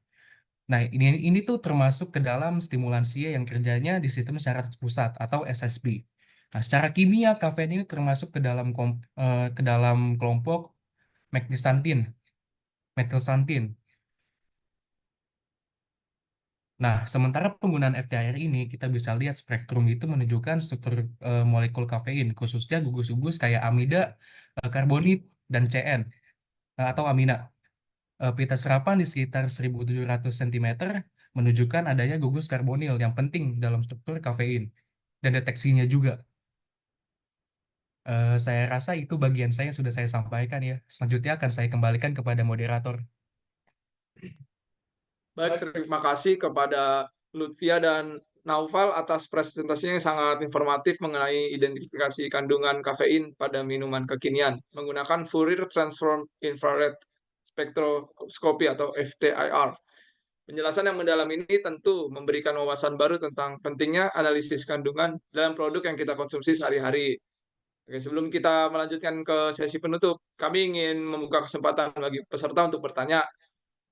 Nah, ini tuh termasuk ke dalam stimulansia yang kerjanya di sistem syaraf pusat atau SSP. Nah, secara kimia kafein ini termasuk ke dalam kelompok metilsantin. Nah, sementara penggunaan FTIR ini kita bisa lihat spektrum itu menunjukkan struktur molekul kafein, khususnya gugus-gugus kayak amida, karbonit, dan CN atau amina. Pita serapan di sekitar 1700 cm menunjukkan adanya gugus karbonil yang penting dalam struktur kafein dan deteksinya juga. Saya rasa itu bagian saya yang sudah saya sampaikan ya. Selanjutnya akan saya kembalikan kepada moderator. Baik, terima kasih kepada Lutfia dan Naufal atas presentasinya yang sangat informatif mengenai identifikasi kandungan kafein pada minuman kekinian menggunakan Fourier Transform Infrared Spectroscopy atau FTIR. Penjelasan yang mendalam ini tentu memberikan wawasan baru tentang pentingnya analisis kandungan dalam produk yang kita konsumsi sehari-hari. Oke, sebelum kita melanjutkan ke sesi penutup, kami ingin membuka kesempatan bagi peserta untuk bertanya.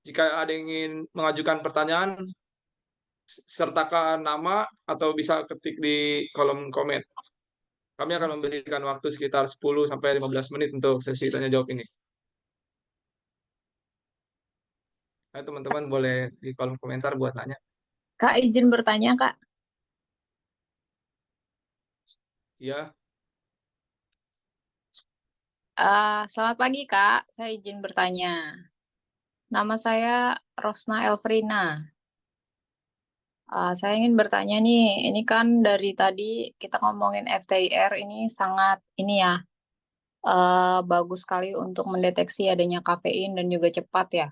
Jika ada yang ingin mengajukan pertanyaan, sertakan nama atau bisa ketik di kolom komen. Kami akan memberikan waktu sekitar 10-15 menit untuk sesi tanya jawab ini. Ayo teman-teman boleh di kolom komentar buat nanya. Kak, izin bertanya, Kak. Ya, Selamat pagi, Kak. Saya izin bertanya. Nama saya Rosna Elfrina. Saya ingin bertanya nih, ini kan dari tadi kita ngomongin FTIR ini sangat ini ya, bagus sekali untuk mendeteksi adanya kafein dan juga cepat ya.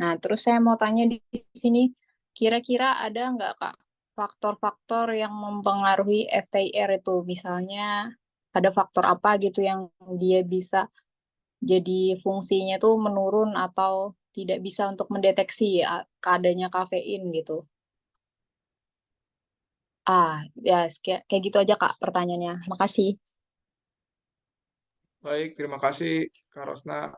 Nah, terus saya mau tanya di sini, kira-kira ada nggak, Kak, faktor-faktor yang mempengaruhi FTIR itu? Misalnya ada faktor apa gitu yang dia bisa jadi fungsinya tuh menurun atau tidak bisa untuk mendeteksi adanya kafein gitu. Ya kayak gitu aja, Kak, pertanyaannya. Makasih. baik, terima kasih Kak Rosna.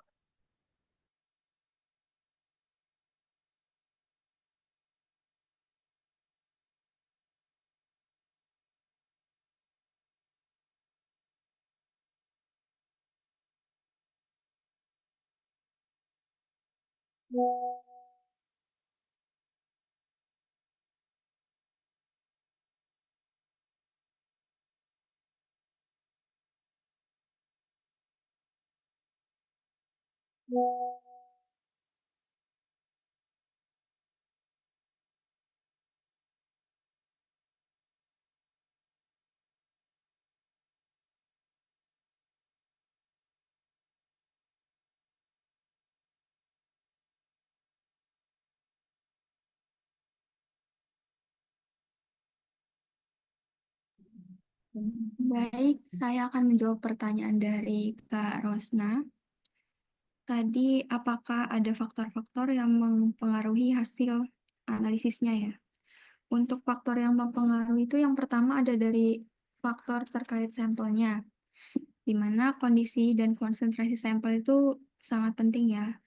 Baik, saya akan menjawab pertanyaan dari Kak Rosna. Tadi, apakah ada faktor-faktor yang mempengaruhi hasil analisisnya ya? Untuk faktor yang mempengaruhi itu yang pertama ada dari faktor terkait sampelnya, di mana kondisi dan konsentrasi sampel itu sangat penting ya.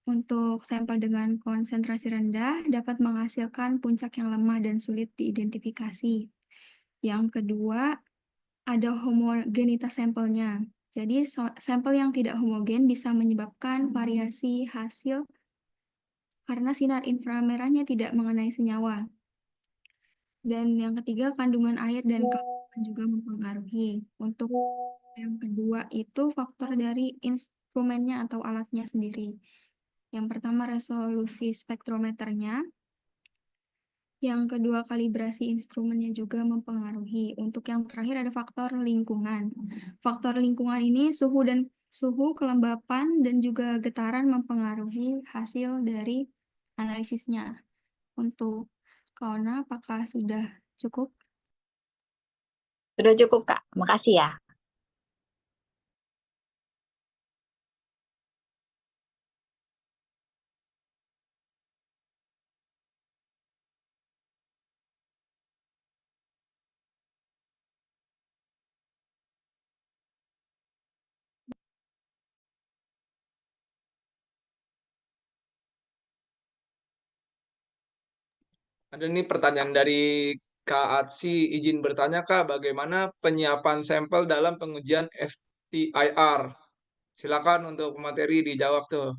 Untuk sampel dengan konsentrasi rendah dapat menghasilkan puncak yang lemah dan sulit diidentifikasi. Yang kedua, ada homogenitas sampelnya. Jadi sampel yang tidak homogen bisa menyebabkan variasi hasil karena sinar inframerahnya tidak mengenai senyawa. Dan yang ketiga, kandungan air dan kelamin juga mempengaruhi. Untuk yang kedua itu faktor dari instrumennya atau alatnya sendiri. Yang pertama resolusi spektrometernya. Yang kedua kalibrasi instrumennya juga mempengaruhi. Untuk yang terakhir ada faktor lingkungan. Faktor lingkungan ini suhu, kelembapan, dan juga getaran mempengaruhi hasil dari analisisnya. Untuk Kauna, apakah sudah cukup? Sudah cukup, Kak. Makasih ya. Ada nih pertanyaan dari Kak Atsi, izin bertanya Kak, bagaimana penyiapan sampel dalam pengujian FTIR? Silakan untuk materi dijawab tuh.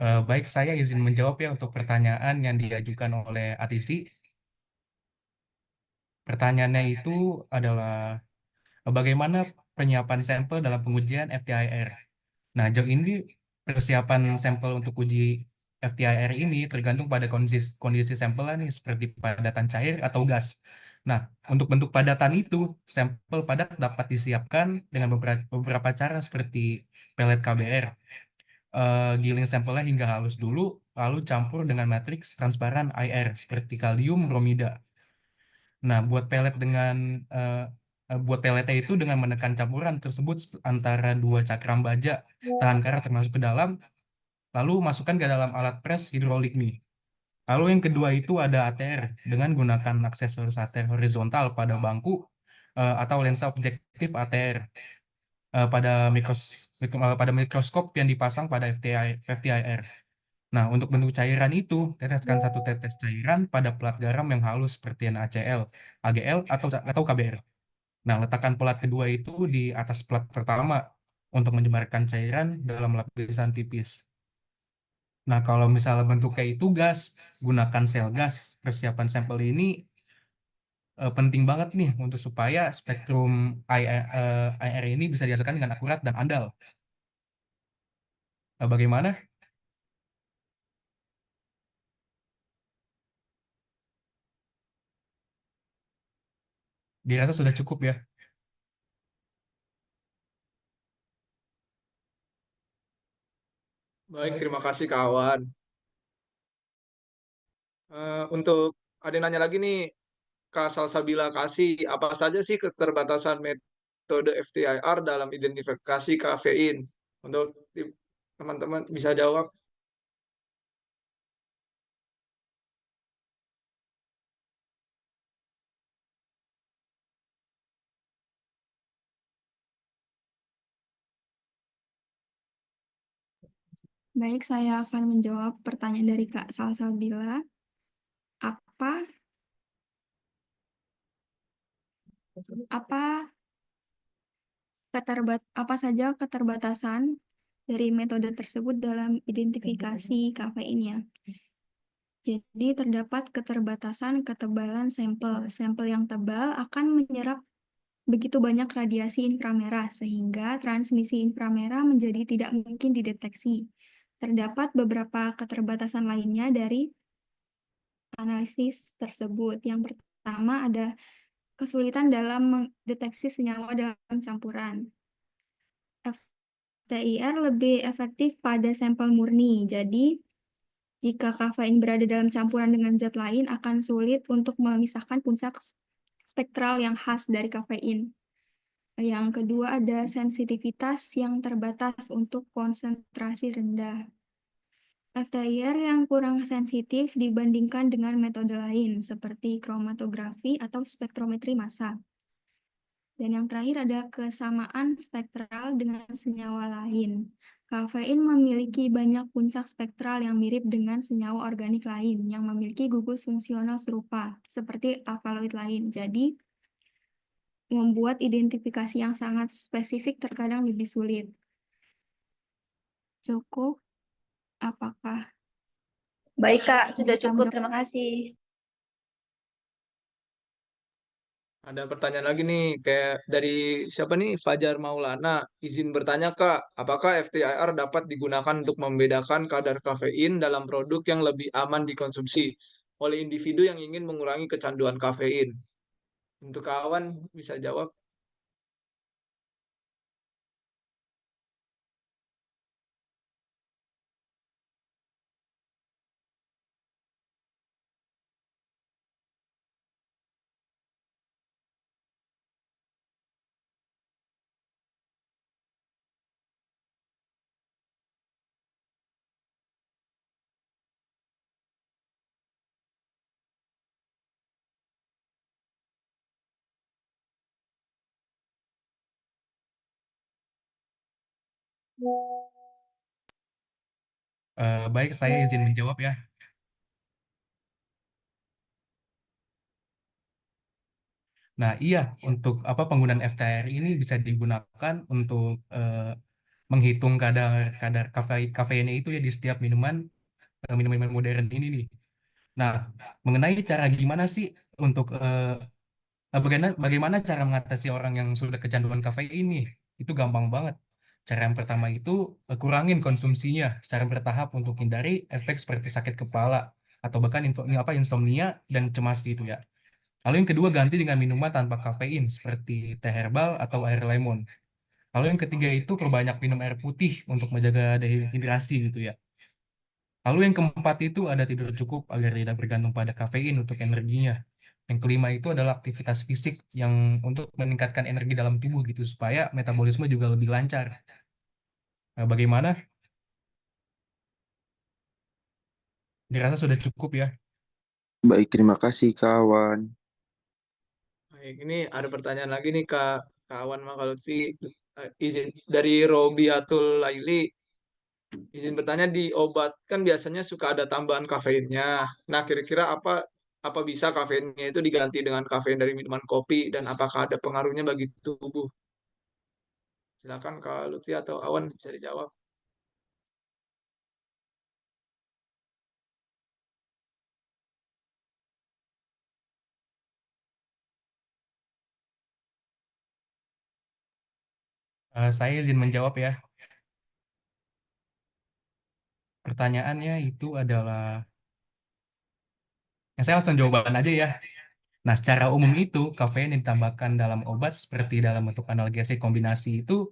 Baik, saya izin menjawab ya untuk pertanyaan yang diajukan oleh Atisi. Pertanyaannya itu adalah bagaimana penyiapan sampel dalam pengujian FTIR. Nah, jauh ini persiapan sampel untuk uji FTIR ini tergantung pada kondisi sampelnya nih, seperti padatan cair atau gas. Nah, untuk bentuk padatan itu, sampel padat dapat disiapkan dengan beberapa cara seperti pelet KBR. Giling sampelnya hingga halus dulu, lalu campur dengan matriks transparan IR seperti kalium bromida. Nah, buat peletnya itu dengan menekan campuran tersebut antara dua cakram baja tahan karat termasuk ke dalam, lalu masukkan ke dalam alat pres hidrolik nih. Lalu yang kedua itu ada ATR dengan gunakan aksesoris ATR horizontal pada bangku atau lensa objektif ATR pada mikroskop yang dipasang pada FTIR. Nah, untuk bentuk cairan itu, teteskan 1 tetes cairan pada pelat garam yang halus seperti NaCl, AgL, atau KBr. Nah, letakkan pelat kedua itu di atas pelat pertama untuk menyebarkan cairan dalam lapisan tipis. Nah, kalau misalnya bentuknya itu gas, gunakan sel gas. Persiapan sampel ini penting banget nih untuk supaya spektrum IR ini bisa dihasilkan dengan akurat dan andal. Bagaimana? Dirasa sudah cukup ya? Baik, terima kasih kawan. Untuk ada yang nanya lagi nih, Kak Salsabila kasih, apa saja sih keterbatasan metode FTIR dalam identifikasi kafein? Untuk teman-teman bisa jawab. Baik, saya akan menjawab pertanyaan dari Kak Salsabila. Apa saja keterbatasan dari metode tersebut dalam identifikasi kafeinnya? Jadi terdapat keterbatasan ketebalan sampel. Sampel yang tebal akan menyerap begitu banyak radiasi inframerah sehingga transmisi inframerah menjadi tidak mungkin dideteksi. Terdapat beberapa keterbatasan lainnya dari analisis tersebut. Yang pertama ada kesulitan dalam mendeteksi senyawa dalam campuran. FTIR lebih efektif pada sampel murni. Jadi, jika kafein berada dalam campuran dengan zat lain, akan sulit untuk memisahkan puncak spektral yang khas dari kafein. Yang kedua ada sensitivitas yang terbatas untuk konsentrasi rendah. FTIR yang kurang sensitif dibandingkan dengan metode lain seperti kromatografi atau spektrometri massa. Dan yang terakhir ada kesamaan spektral dengan senyawa lain. Kafein memiliki banyak puncak spektral yang mirip dengan senyawa organik lain yang memiliki gugus fungsional serupa, seperti alkaloid lain. Jadi, membuat identifikasi yang sangat spesifik terkadang lebih sulit. Cukup? Apakah Baik, Kak, sudah bisa cukup. menjawab? Terima kasih. Ada pertanyaan lagi nih, kayak dari siapa nih? Fajar Maulana. Izin bertanya, Kak, apakah FTIR dapat digunakan untuk membedakan kadar kafein dalam produk yang lebih aman dikonsumsi oleh individu yang ingin mengurangi kecanduan kafein? Untuk kawan bisa jawab. Baik, saya izin menjawab ya. Nah, iya, untuk apa penggunaan FTIR ini bisa digunakan untuk menghitung kadar kadar kafeinnya itu ya di setiap minuman modern ini nih. Nah, mengenai cara gimana sih untuk bagaimana cara mengatasi orang yang sudah kecanduan kafein ini? Itu gampang banget. Cara yang pertama itu kurangin konsumsinya secara bertahap untuk hindari efek seperti sakit kepala atau bahkan insomnia dan cemas gitu ya. Lalu yang kedua ganti dengan minuman tanpa kafein seperti teh herbal atau air lemon. Lalu yang ketiga itu perbanyak minum air putih untuk menjaga dehidrasi gitu ya. Lalu yang keempat itu ada tidur cukup agar tidak bergantung pada kafein untuk energinya. Yang kelima itu adalah aktivitas fisik yang untuk meningkatkan energi dalam tubuh gitu supaya metabolisme juga lebih lancar. Nah, bagaimana? Dirasa sudah cukup ya? Baik, terima kasih kawan. Baik, ini ada pertanyaan lagi nih, Kak. Kawan Maka Lutfi. Izin dari Robiatul Laili. Izin bertanya, di obat kan biasanya suka ada tambahan kafeinnya. Nah, kira-kira apa bisa kafeinnya itu diganti dengan kafein dari minuman kopi dan apakah ada pengaruhnya bagi tubuh? Silakan Kak Lutfi atau Awan bisa dijawab. Saya izin menjawab ya. Pertanyaannya itu adalah, saya langsung jawaban aja ya. Nah, secara umum itu kafein yang ditambahkan dalam obat seperti dalam bentuk analgesik kombinasi itu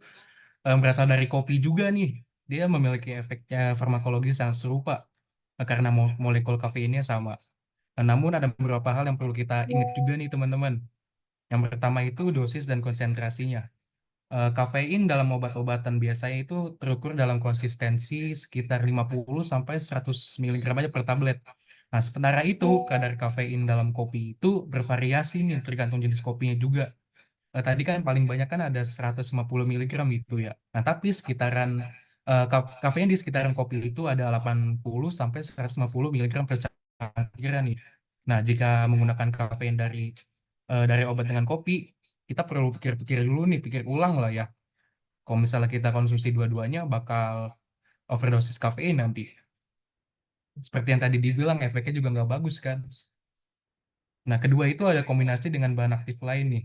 berasal dari kopi juga nih. Dia memiliki efeknya farmakologis yang serupa karena molekul kafeinnya sama. Namun ada beberapa hal yang perlu kita ingat juga nih teman-teman. Yang pertama itu dosis dan konsentrasinya. Kafein dalam obat-obatan biasanya itu terukur dalam konsistensi sekitar 50 sampai 100 mg aja per tablet. Nah, sementara itu kadar kafein dalam kopi itu bervariasi nih tergantung jenis kopinya juga. Tadi kan paling banyak kan ada 150 mg itu ya. Nah, tapi sekitaran kafein di sekitaran kopi itu ada 80 sampai 150 mg per cairan nih. Nah, jika menggunakan kafein dari obat dengan kopi, kita perlu pikir-pikir dulu nih, pikir ulang lah ya. Kalau misalnya kita konsumsi dua-duanya bakal overdosis kafein nanti. Seperti yang tadi dibilang, efeknya juga nggak bagus kan. Nah, kedua itu ada kombinasi dengan bahan aktif lain nih.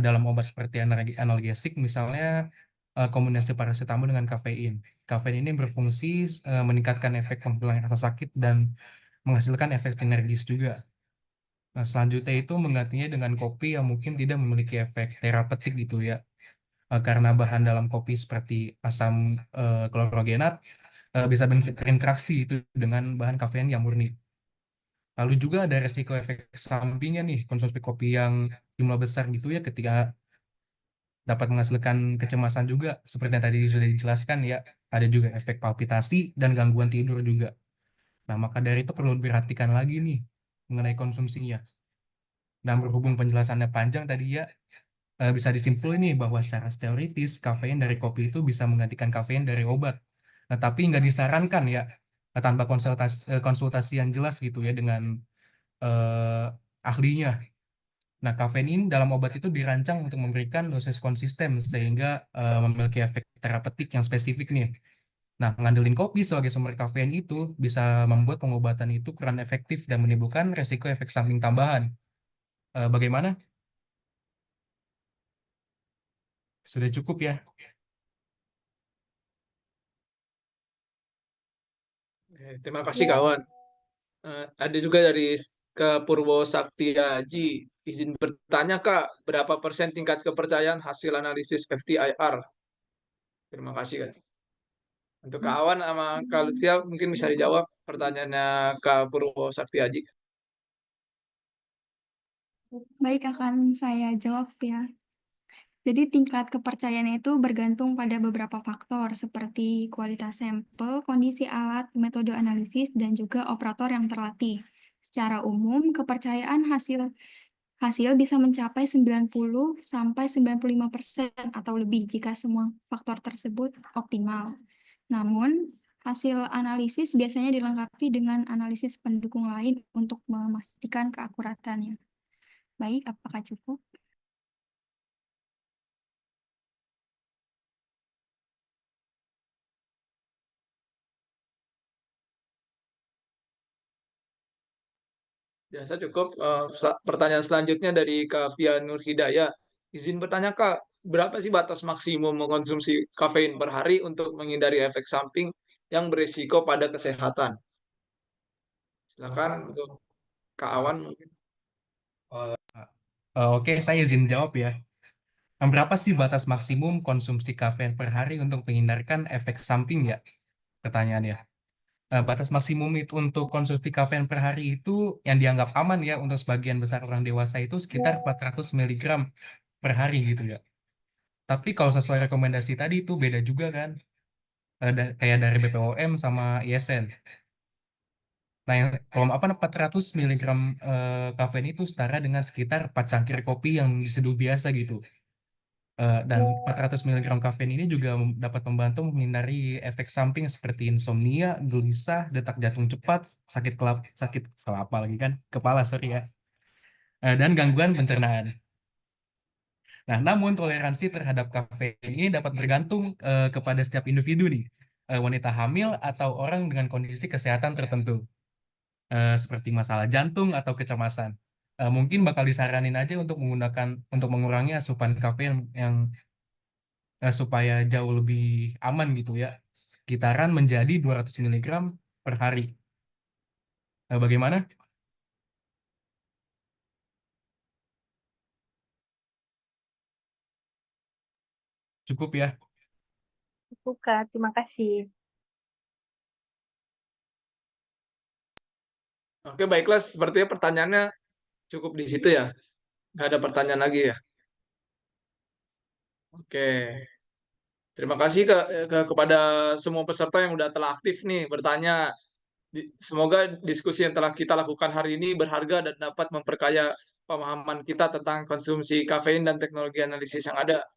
Dalam obat seperti analgesik, misalnya kombinasi paracetamol dengan kafein. Kafein ini berfungsi meningkatkan efek penghilangan rasa sakit dan menghasilkan efek sinergis juga. Nah, selanjutnya itu menggantinya dengan kopi yang mungkin tidak memiliki efek terapeutik gitu ya. Karena bahan dalam kopi seperti asam klorogenat bisa berinteraksi itu dengan bahan kafein yang murni. Lalu juga ada resiko efek sampingnya nih, konsumsi kopi yang jumlah besar gitu ya ketika dapat menghasilkan kecemasan juga, seperti yang tadi sudah dijelaskan ya, ada juga efek palpitasi dan gangguan tidur juga. Nah, maka dari itu perlu diperhatikan lagi nih mengenai konsumsinya. Nah, berhubung penjelasannya panjang tadi ya, bisa disimpulkan nih bahwa secara teoritis kafein dari kopi itu bisa menggantikan kafein dari obat. Nah, tapi nggak disarankan ya, tanpa konsultasi yang jelas gitu ya dengan eh, ahlinya. Nah, kafein ini dalam obat itu dirancang untuk memberikan dosis konsisten sehingga memiliki efek terapeutik yang spesifik nih. Nah, ngandelin kopi sebagai sumber kafein itu bisa membuat pengobatan itu kurang efektif dan menimbulkan resiko efek samping tambahan. Bagaimana? Sudah cukup ya? Terima kasih kawan. Ada juga dari ke Purwo Saktiaji. Izin bertanya Kak, berapa persen tingkat kepercayaan hasil analisis FTIR? Terima kasih Kak. Untuk kawan sama Kak Lutfia mungkin bisa dijawab pertanyaannya Kak Purwo Saktiaji. Baik, akan saya jawab ya. Jadi tingkat kepercayaannya itu bergantung pada beberapa faktor seperti kualitas sampel, kondisi alat, metode analisis, dan juga operator yang terlatih. Secara umum, kepercayaan hasil hasil bisa mencapai 90 sampai 95% atau lebih jika semua faktor tersebut optimal. Namun, hasil analisis biasanya dilengkapi dengan analisis pendukung lain untuk memastikan keakuratannya. Baik, apakah cukup? Biasa cukup. Pertanyaan selanjutnya dari Kak Fia Nur Hidayah. Izin bertanya Kak, berapa sih batas maksimum mengkonsumsi kafein per hari untuk menghindari efek samping yang berisiko pada kesehatan? Silakan untuk Kak Awan mungkin. Oke, saya izin jawab ya. Berapa sih batas maksimum konsumsi kafein per hari untuk menghindarkan efek samping ya? Pertanyaannya. Batas maksimum itu untuk konsumsi kafein per hari itu yang dianggap aman ya untuk sebagian besar orang dewasa itu sekitar 400 miligram per hari gitu ya. Tapi kalau sesuai rekomendasi tadi itu beda juga kan, kayak dari BPOM sama ISN. Nah, yang kalau apa 400 miligram kafein itu setara dengan sekitar 4 cangkir kopi yang diseduh biasa gitu. Dan 400 miligram kafein ini juga dapat membantu menghindari efek samping seperti insomnia, gelisah, detak jantung cepat, sakit kelapa lagi kan, kepala sorry ya, dan gangguan pencernaan. Nah, namun toleransi terhadap kafein ini dapat bergantung kepada setiap individu nih, wanita hamil atau orang dengan kondisi kesehatan tertentu, seperti masalah jantung atau kecemasan. Mungkin bakal disaranin aja untuk mengurangi asupan kafein yang supaya jauh lebih aman gitu ya. Sekitaran menjadi 200 miligram per hari. Bagaimana? Cukup ya? Buka, terima kasih. Oke, baiklah. Sepertinya pertanyaannya cukup di situ ya. Nggak ada pertanyaan lagi ya. Oke. Terima kasih kepada semua peserta yang udah telah aktif nih bertanya. Semoga diskusi yang telah kita lakukan hari ini berharga dan dapat memperkaya pemahaman kita tentang konsumsi kafein dan teknologi analisis yang ada.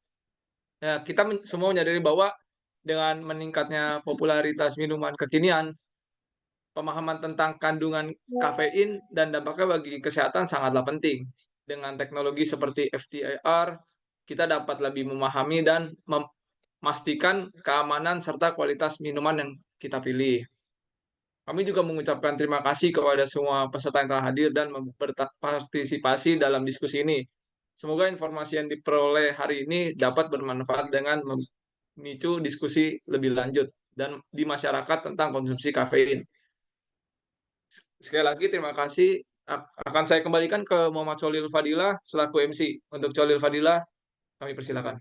Ya, kita semua menyadari bahwa dengan meningkatnya popularitas minuman kekinian, pemahaman tentang kandungan kafein dan dampaknya bagi kesehatan sangatlah penting. Dengan teknologi seperti FTIR, kita dapat lebih memahami dan memastikan keamanan serta kualitas minuman yang kita pilih. Kami juga mengucapkan terima kasih kepada semua peserta yang telah hadir dan berpartisipasi dalam diskusi ini. Semoga informasi yang diperoleh hari ini dapat bermanfaat dengan memicu diskusi lebih lanjut dan di masyarakat tentang konsumsi kafein. Sekali lagi terima kasih. Akan saya kembalikan ke Muhammad Cholil Fadilah selaku MC. Untuk Cholil Fadilah, kami persilakan.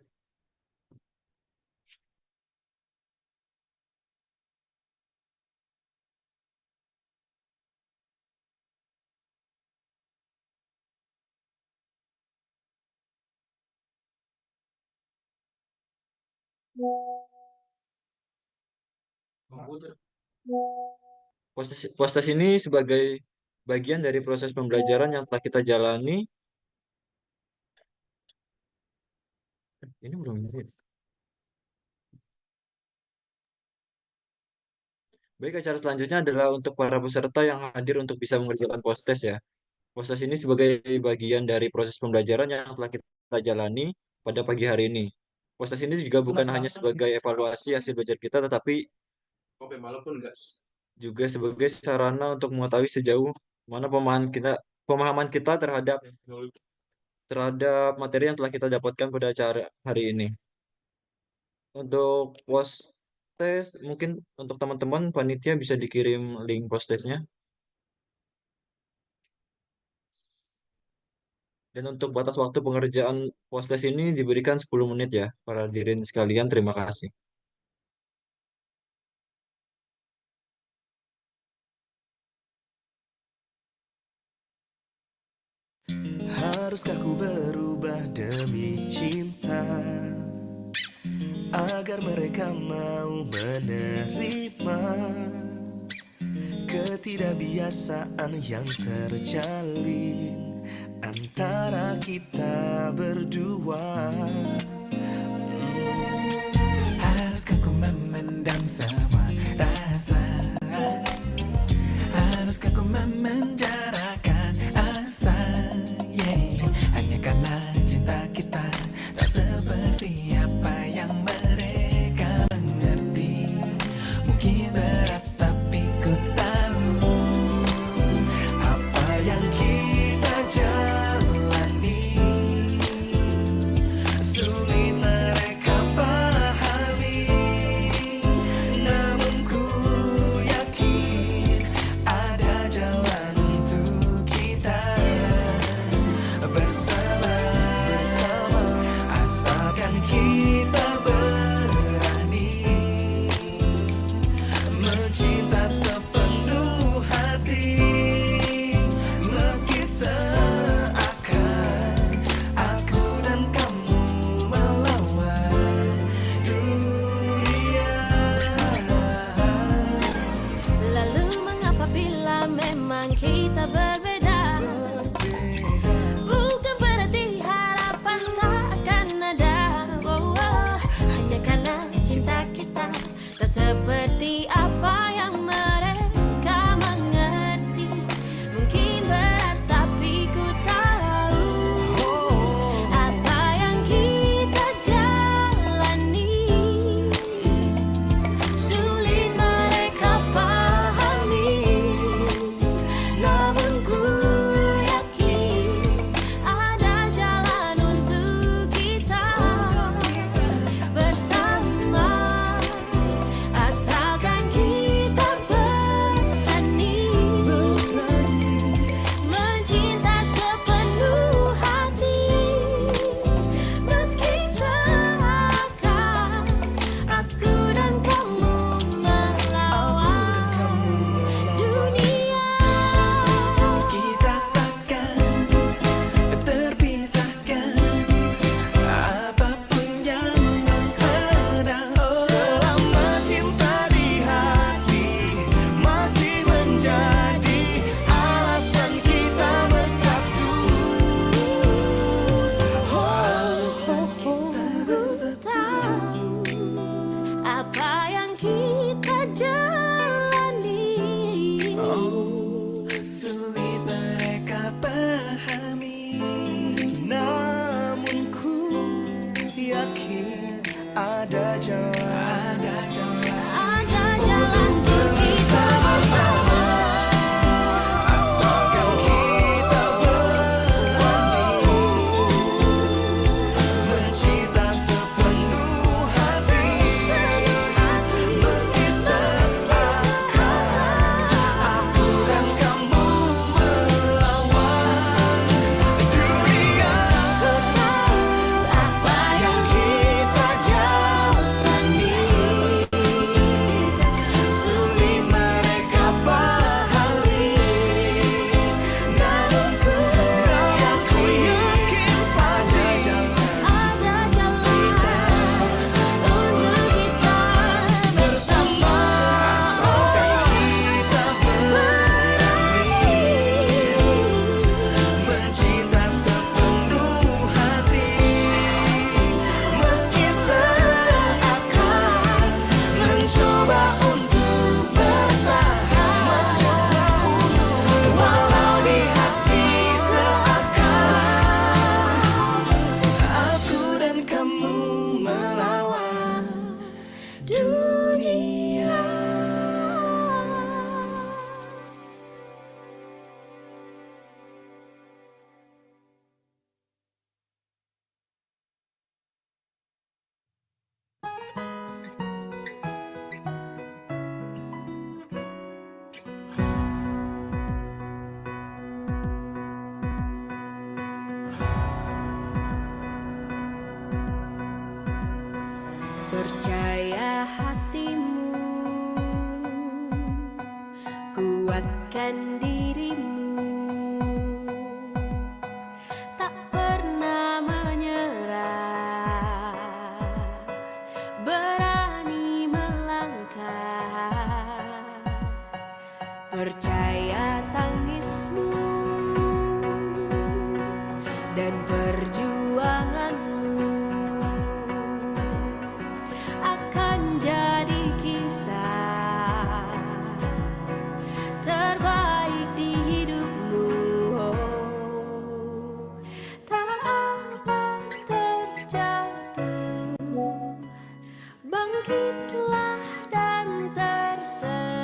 Postes ini sebagai bagian dari proses pembelajaran yang telah kita jalani. Ini belum ini. Baik, acara selanjutnya adalah untuk para peserta yang hadir untuk bisa mengerjakan postes ya. Postes ini sebagai bagian dari proses pembelajaran yang telah kita jalani pada pagi hari ini. Postes ini juga bukan hanya sebagai evaluasi hasil belajar kita, tetapi juga sebagai sarana untuk mengetahui sejauh mana pemahaman kita terhadap materi yang telah kita dapatkan pada acara hari ini. Untuk postes, mungkin untuk teman-teman panitia bisa dikirim link postesnya. Dan untuk batas waktu pengerjaan postes ini diberikan 10 menit ya, para hadirin sekalian. Terima kasih. Haruskah ku berubah demi cinta agar mereka mau menerima ketidakbiasaan yang terjalin antara kita berdua? Haruskah ku memendam semua rasa? Haruskah ku memenjarakan asa? Hanya karena cinta kita tak seperti apa yang mereka mengerti. Mungkin berat tapi ku tahu apa yang kita jalani. Sulit mereka pahami, namun ku yakin ada jalan untuk kita bersama, asalkan kita berani mencinta sepenuh hati, meski seakan aku dan kamu melawan dunia. Lalu mengapa bila memang kita berbeda? Bukan berarti harapan tak akan ada. Hanya karena cinta kita tak seperti apa yang mereka mengerti. Mungkin berat tapi ku tahu apa yang kita jalani. Sulit mereka pahami, namun ku kuatkan dirimu, tak pernah menyerah, berani melangkah, percaya tangismu dan perjuanganmu akan jadi kisah terbaik di hidupmu. Tak apa terjatuh, bangkitlah dan tersenyumlah.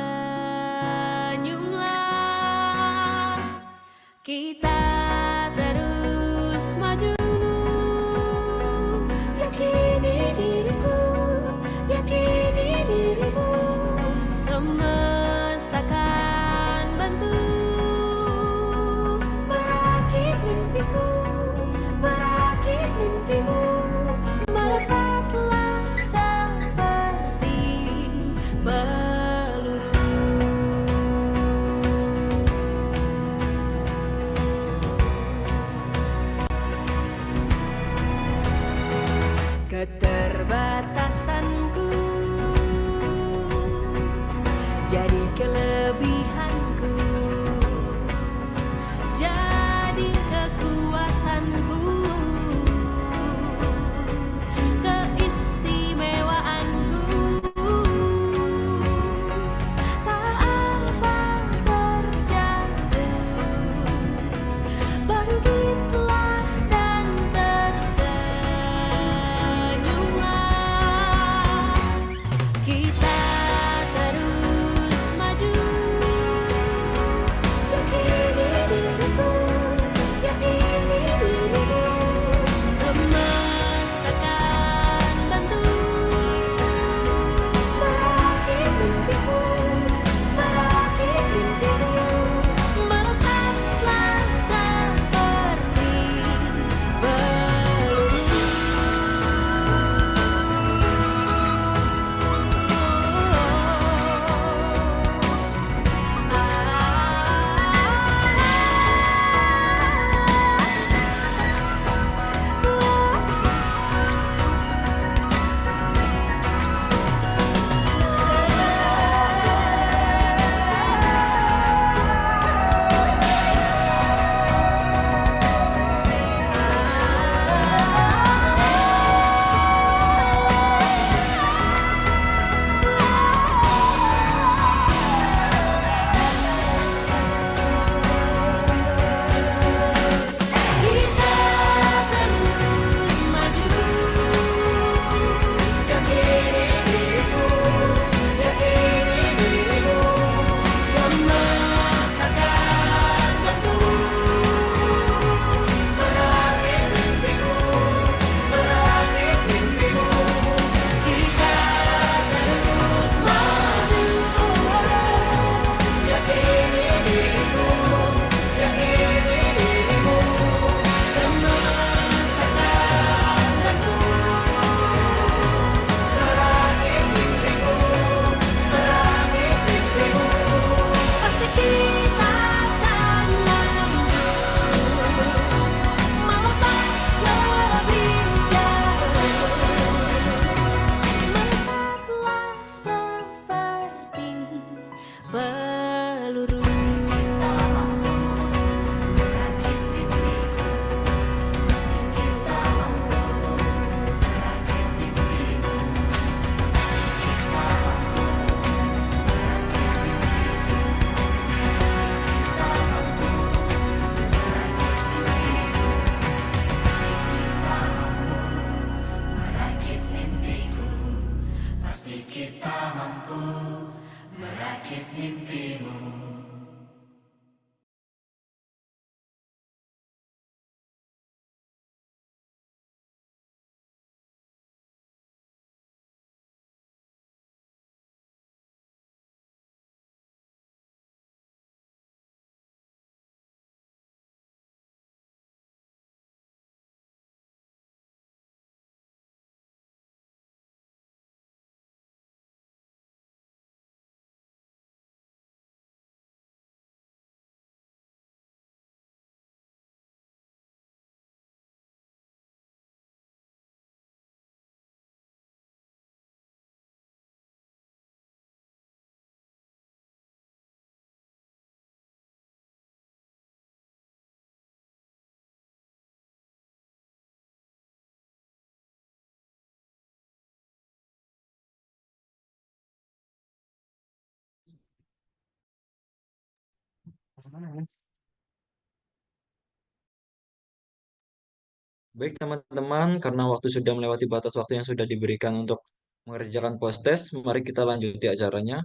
Baik teman-teman, karena waktu sudah melewati batas waktu yang sudah diberikan untuk mengerjakan post-test, mari kita lanjuti acaranya.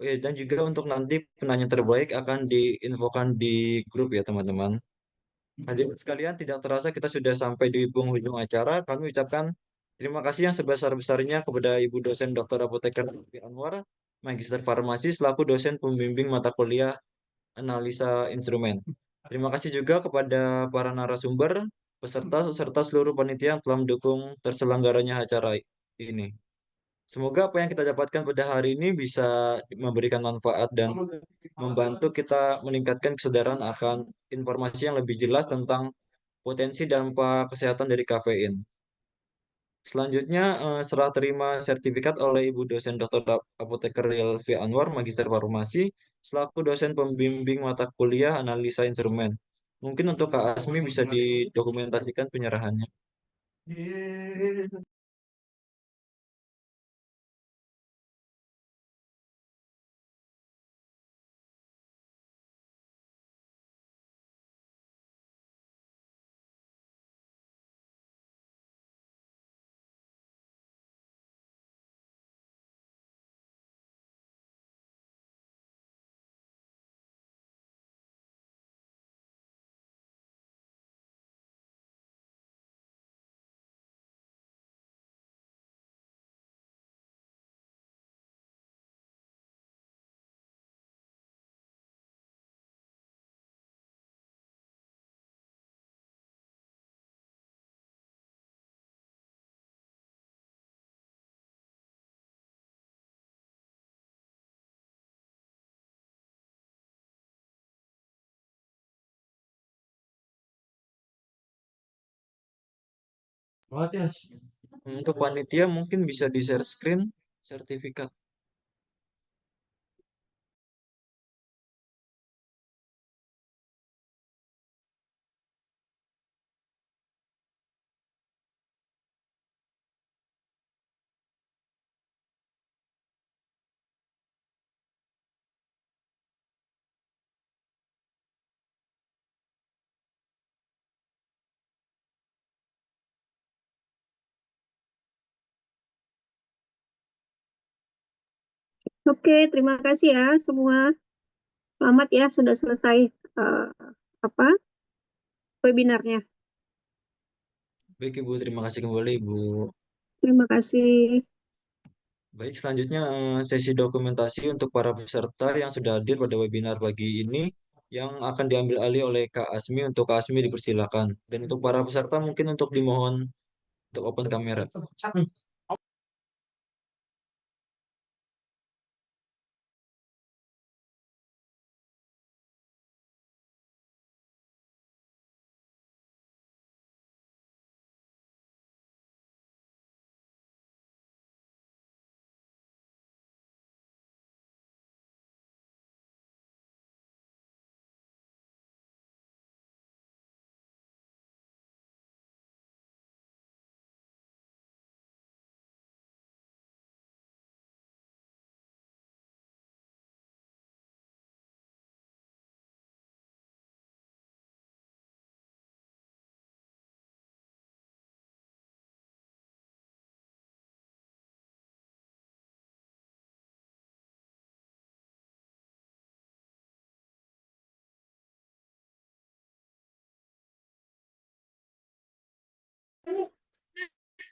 Oh iya, dan juga untuk nanti penanya terbaik akan diinfokan di grup ya teman-teman. Hadirin sekalian, tidak terasa kita sudah sampai di penghujung acara. Kami ucapkan terima kasih yang sebesar-besarnya kepada Ibu dosen Dr. Apoteker Lutfi Anwar, Magister Farmasi selaku dosen pembimbing mata kuliah analisa instrumen. Terima kasih juga kepada para narasumber, peserta, serta seluruh panitia yang telah mendukung terselenggaranya acara ini. Semoga apa yang kita dapatkan pada hari ini bisa memberikan manfaat dan membantu kita meningkatkan kesadaran akan informasi yang lebih jelas tentang potensi dampak kesehatan dari kafein. Selanjutnya, serah terima sertifikat oleh Ibu dosen Dr. Apoteker Yelvi Anwar, Magister Farmasi, selaku dosen pembimbing mata kuliah analisa instrumen. Mungkin untuk Kak Asmi bisa didokumentasikan penyerahannya. Untuk panitia mungkin bisa di-share screen sertifikat. Oke, terima kasih ya semua. Selamat ya sudah selesai eh, apa webinarnya. Baik Ibu, terima kasih kembali Ibu. Terima kasih. Baik, selanjutnya sesi dokumentasi untuk para peserta yang sudah hadir pada webinar pagi ini yang akan diambil alih oleh Kak Asmi. Untuk Kak Asmi dipersilakan. Dan untuk para peserta mungkin untuk dimohon untuk open kamera.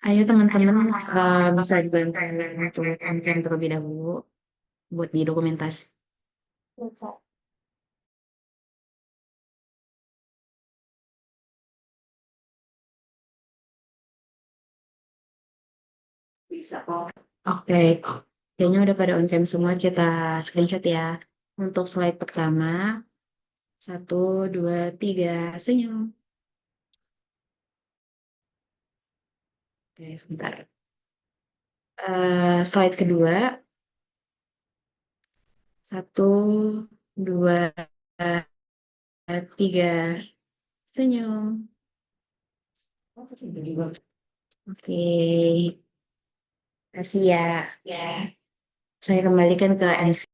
Ayo teman-teman bisa dibantu untuk konten terlebih dahulu buat didokumentasi. Bisa kok. Oke, kayaknya udah pada on cam semua, kita screenshot ya. Untuk slide pertama, 1, 2, 3, senyum. Oke, sebentar. Slide kedua, 1, 2, 3, senyum. Oke, kasih ya. Ya, saya kembalikan ke MC.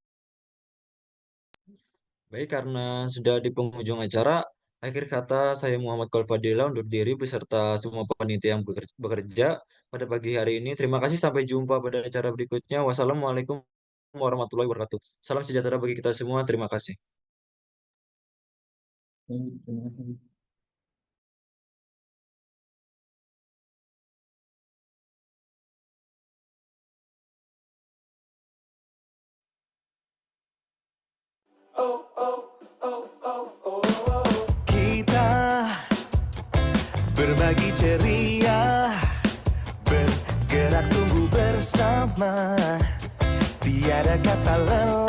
Baik, karena sudah di penghujung acara, akhir kata saya Muhammad Kolfadila undur diri beserta semua panitia yang bekerja pada pagi hari ini. Terima kasih, sampai jumpa pada acara berikutnya. Wassalamualaikum warahmatullahi wabarakatuh. Salam sejahtera bagi kita semua. Terima kasih. Terima kasih. Kita berbagi ceria, bergerak tumbuh bersama, tiada kata lelah.